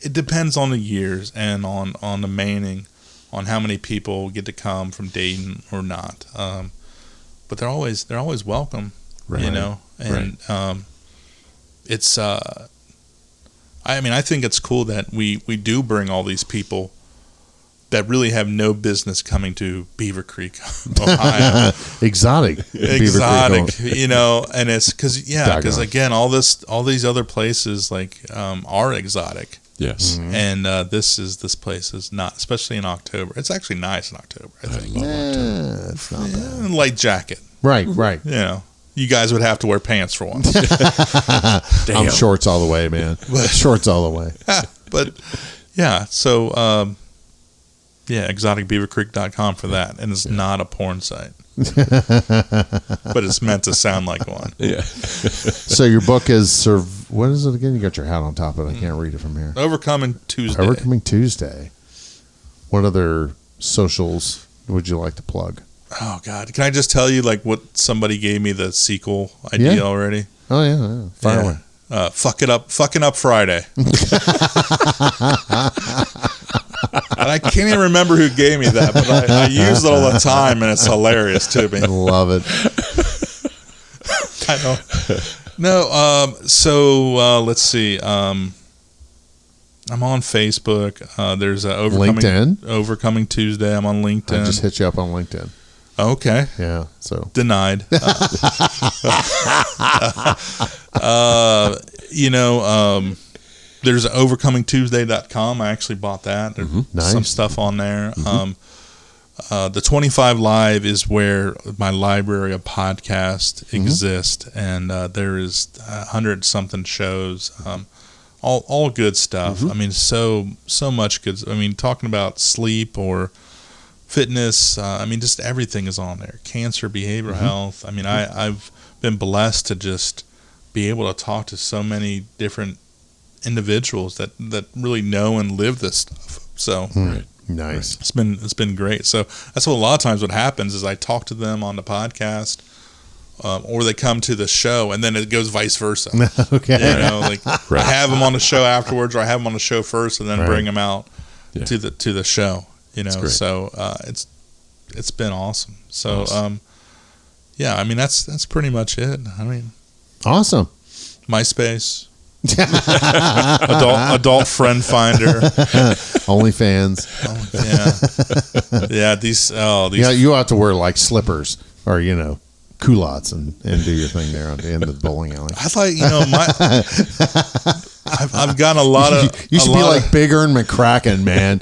it depends on the years and on the manning, on how many people get to come from Dayton or not. But they're always welcome, right. and it's, I think it's cool that we do bring all these people that really have no business coming to Beaver Creek, Ohio. Exotic, and it's because again, all these other places like are exotic. Yes, and this place is not, especially in October. It's actually nice in October. I think. Yeah, it's not bad. Light jacket. Right. You guys would have to wear pants for once. I'm shorts all the way, man. Shorts all the way. But yeah, so. exoticbeavercreek.com for that. And it's not a porn site. But it's meant to sound like one. Yeah. So your book is, what is it again? You got your hat on top of it. I can't read it from here. Overcoming Tuesday. Overcoming Tuesday. What other socials would you like to plug? Oh, God. Can I just tell you like what somebody gave me the sequel idea already? Oh, yeah. Fire away. fucking up Friday. And I can't even remember who gave me that, but I use it all the time, and it's hilarious to me. Love it. I know. No, so let's see. I'm on Facebook. There's Overcoming Tuesday. I'm on LinkedIn. I just hit you up on LinkedIn. Okay. Yeah. So denied. There's overcomingtuesday.com. I actually bought that. There's some stuff on there. The 25 Live is where my library of podcasts exists, and there is 100-something shows, all good stuff. I mean, so much good. I mean, talking about sleep or fitness. I mean, just everything is on there. Cancer, behavioral health. I mean, I've been blessed to just be able to talk to so many different individuals that really know and live this stuff. So nice. It's been great. So that's what a lot of times what happens is I talk to them on the podcast, or they come to the show, and then it goes vice versa. Okay. You know, like I have them on the show afterwards, or I have them on the show first, and then bring them out to the show. You know, so it's been awesome. So yeah, I mean that's pretty much it. I mean, awesome. MySpace. adult friend finder, OnlyFans. Yeah. These. Yeah, you ought to wear like slippers or culottes and do your thing there on the end of the bowling alley. I thought I've gotten a lot of. You should be like Big Earn McCracken, man.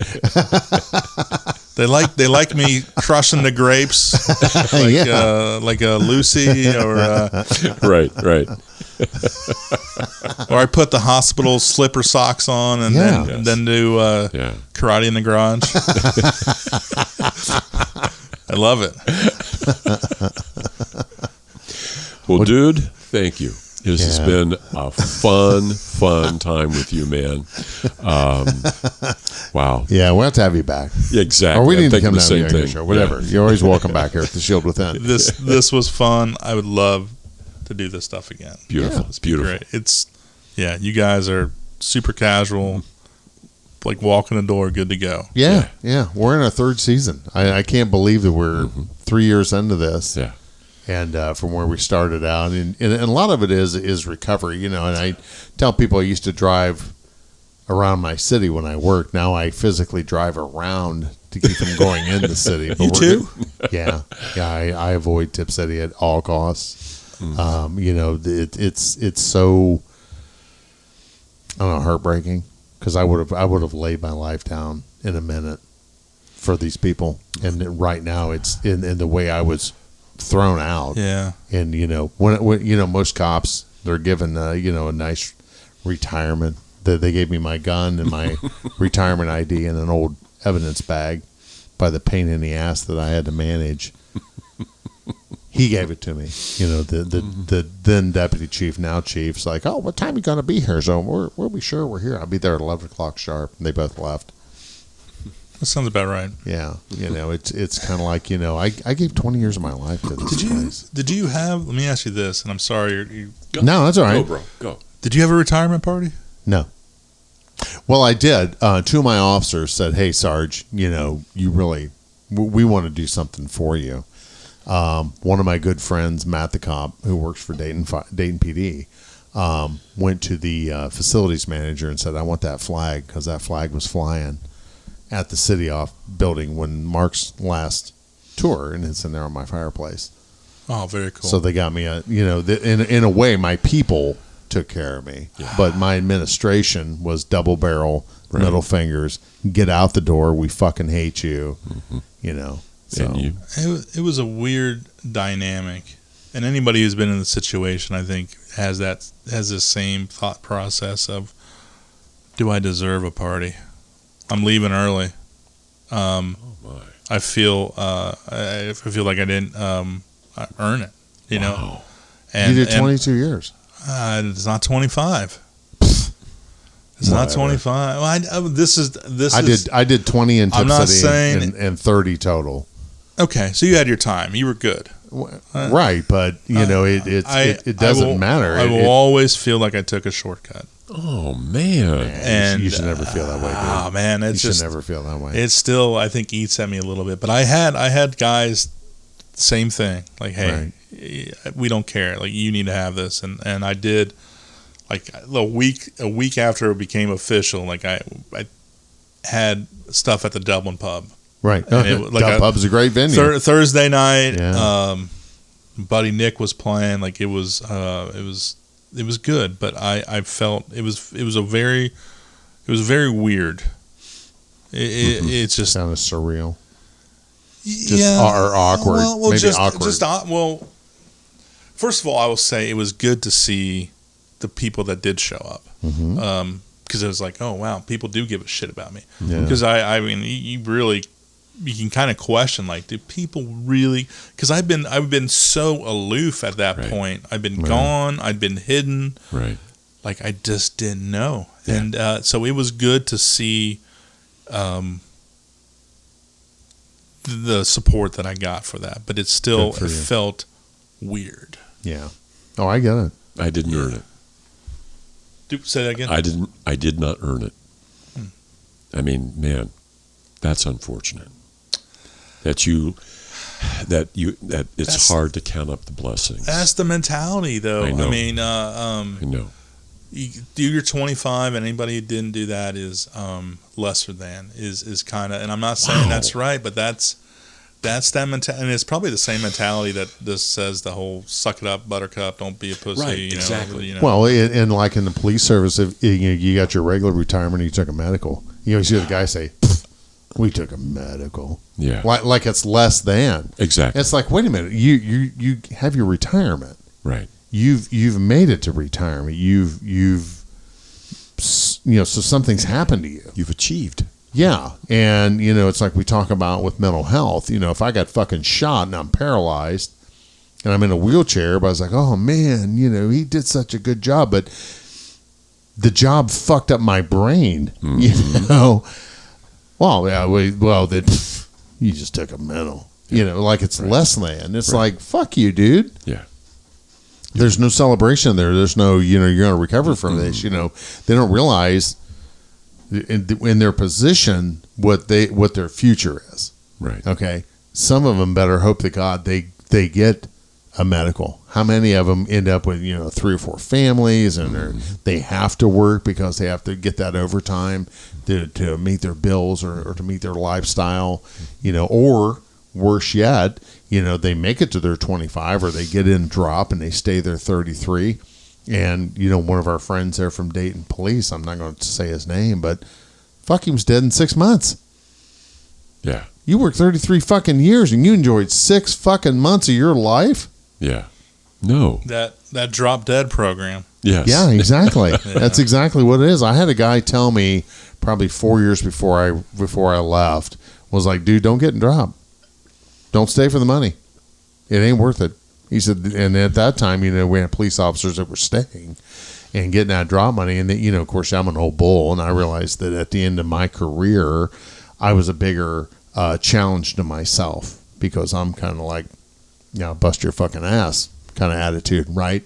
They like me crushing the grapes, like a Lucy or right. Or I put the hospital slipper socks on and then do karate in the garage. I love it. Well, dude, thank you. This has been a fun time with you, man. Wow. Yeah, we'll have to have you back. Exactly. Or we need to come down to the show. Whatever. You're always welcome back here at the Shield Within. This was fun. I would love to do this stuff again. Beautiful. It's beautiful. Great. You guys are super casual, like walking the door, good to go. Yeah. We're in our third season. I can't believe that we're 3 years into this. Yeah. And from where we started out, and a lot of it is recovery, and I tell people I used to drive around my city when I worked. Now I physically drive around to keep them going in the city. But you too? Yeah. I avoid Tip City at all costs. It's so, I don't know, heartbreaking, because I would have laid my life down in a minute for these people, and right now it's in the way I was thrown out. Yeah. And when most cops, they're given a nice retirement. They gave me my gun and my retirement ID and an old evidence bag by the pain in the ass that I had to manage. He gave it to me. The then deputy chief, now chief's like, "Oh, what time you gonna be here?" So we'll be sure we're here. I'll be there at 11 o'clock sharp. And they both left. That sounds about right. Yeah, it's kind of like I gave 20 years of my life to this place. Did you have? Let me ask you this, and I'm sorry. No, that's all right. Go, bro. Go. Did you have a retirement party? No. Well, I did. Two of my officers said, "Hey, Sarge, you really, we want to do something for you." One of my good friends, Marc the Cop, who works for Dayton PD, went to the facilities manager and said, "I want that flag," because that flag was flying at the city off building when Mark's last tour, and it's in there on my fireplace. Oh, very cool. So they got me in a way, my people took care of me, but my administration was double barrel, middle fingers, get out the door, we fucking hate you, So it was a weird dynamic, and anybody who's been in the situation, I think, has the same thought process of, do I deserve a party? I'm leaving early. I feel like I didn't earn it. Wow. And you did 22 years. It's not 25. It's not 25. Well, I did 20 in Tip I'm not City saying, and 30 total. Okay, so you had your time. You were good. right, but it doesn't matter. I will always feel like I took a shortcut. Oh man! And you should never feel that way, dude. Oh man, you should never feel that way. It still, I think, eats at me a little bit. But I had guys, same thing. Like, hey, we don't care. Like, you need to have this, and I did. Like a week after it became official, like I had stuff at the Dublin pub. Right, Dublin Pub's a great venue. Thursday night, Yeah. Buddy Nick was playing. Like it was good, but I felt it was very weird. It's just sounded surreal. Or awkward. Maybe awkward. First of all, I will say it was good to see the people that did show up. Mm-hmm. Because it was like, oh wow, people do give a shit about me. Yeah. Because I mean, you can kind of question, like, do people really? Because I've been so aloof at that point. I've been gone. I've been hidden. Right. Like I just didn't know, Yeah. and so it was good to see the support that I got for that. But it felt weird. Yeah. Oh, I get it. I didn't earn it. Say that again. I did not earn it. I mean, man, that's unfortunate. That it's hard to count up the blessings. That's the mentality, though. I know. I mean, I know. You're 25, and anybody who didn't do that is lesser than is kind of. And I'm not saying that's right, but that's that mentality, and it's probably the same mentality that this says the whole "suck it up, Buttercup, don't be a pussy." Right, you know, exactly. You know. Well, and like in the police service, if you got your regular retirement, and you took a medical. You hear the guy say, "We took a medical." Yeah. Like it's less than. Exactly. It's like, wait a minute, you have your retirement. Right. You've made it to retirement. You've so something's happened to you. You've achieved. Yeah, and it's like we talk about with mental health. If I got fucking shot and I'm paralyzed and I'm in a wheelchair, but I was like, oh man, he did such a good job, but the job fucked up my brain. Mm-hmm. Well, yeah, you just took a mental. Like it's less than. It's like, fuck you, dude. Yeah. There's no celebration there. There's no, you're going to recover from this. They don't realize in their position what their future is. Right. Okay. Some of them better hope to God they get a medical. How many of them end up with 3 or 4 families, and they have to work because they have to get that overtime to meet their bills or to meet their lifestyle, or worse yet, they make it to their 25 or they get in drop and they stay there 33. And, one of our friends there from Dayton Police, I'm not going to say his name, but fuck, he was dead in 6 months. Yeah. You worked 33 fucking years and you enjoyed 6 fucking months of your life? Yeah. No. That drop dead program. Yes. Yeah, exactly. That's exactly what it is. I had a guy tell me probably 4 years before I left, was like, dude, don't get in drop. Don't stay for the money. It ain't worth it. He said, and at that time, we had police officers that were staying and getting that drop money. And, of course, I'm an old bull, and I realized that at the end of my career, I was a bigger challenge to myself because I'm kind of like, bust your fucking ass kind of attitude, right?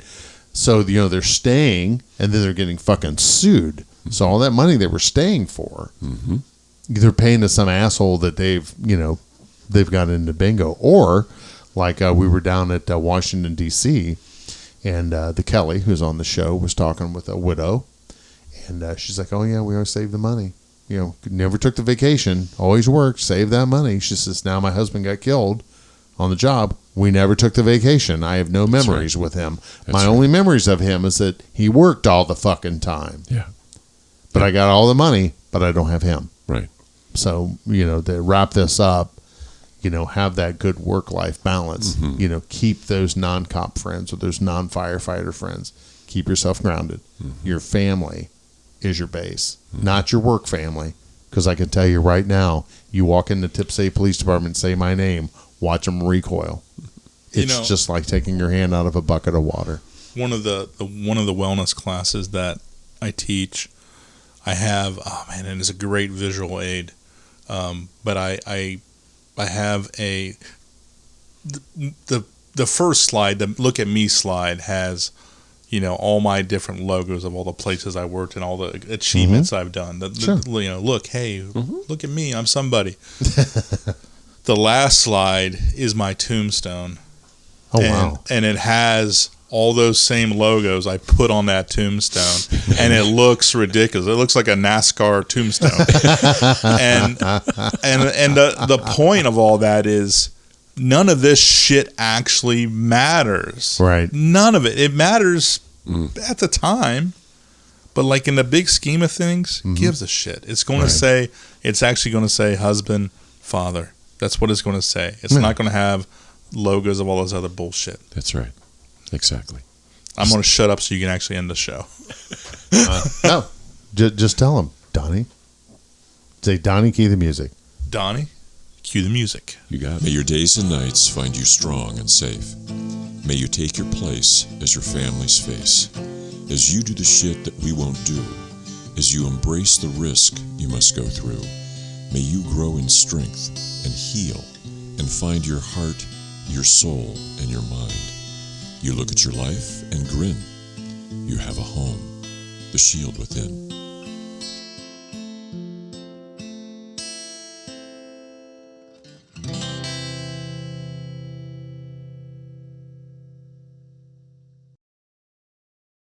So, they're staying, and then they're getting fucking sued. So all that money they were staying for, they're paying to some asshole that they've got into bingo. Or like we were down at Washington, D.C., and the Kelly, who's on the show, was talking with a widow, and she's like, oh, yeah, we always save the money. Never took the vacation, always worked, saved that money. She says, now my husband got killed on the job. We never took the vacation. I have no memories with him. My only memories of him is that he worked all the fucking time. Yeah. But I got all the money, but I don't have him. Right. So, to wrap this up, have that good work-life balance. Keep those non-cop friends or those non-firefighter friends. Keep yourself grounded. Your family is your base, not your work family. Because I can tell you right now, you walk in the Tip State Police Department and say my name, watch them recoil. It's just like taking your hand out of a bucket of water. One of the wellness classes that I teach, I have, and it's a great visual aid. But I have the the first slide, the Look at Me slide, has, all my different logos of all the places I worked and all the achievements I've done. Look, hey, look at me, I'm somebody. The last slide is my tombstone. Oh, wow. And it has all those same logos I put on that tombstone, and it looks ridiculous. It looks like a NASCAR tombstone. and the point of all that is none of this shit actually matters. Right. None of it. It matters at the time, but like in the big scheme of things, gives a shit. It's going to say, it's actually going to say husband, father. That's what it's going to say. It's not going to have logos of all this other bullshit. That's right. Exactly. I'm going to shut up so you can actually end the show. No, just tell him, Donnie. Say, Donnie, key the music. Donnie, cue the music. You got it. May your days and nights find you strong and safe. May you take your place as your family's face. As you do the shit that we won't do. As you embrace the risk you must go through. May you grow in strength and heal and find your heart, your soul, and your mind. You look at your life and grin. You have a home, the shield within.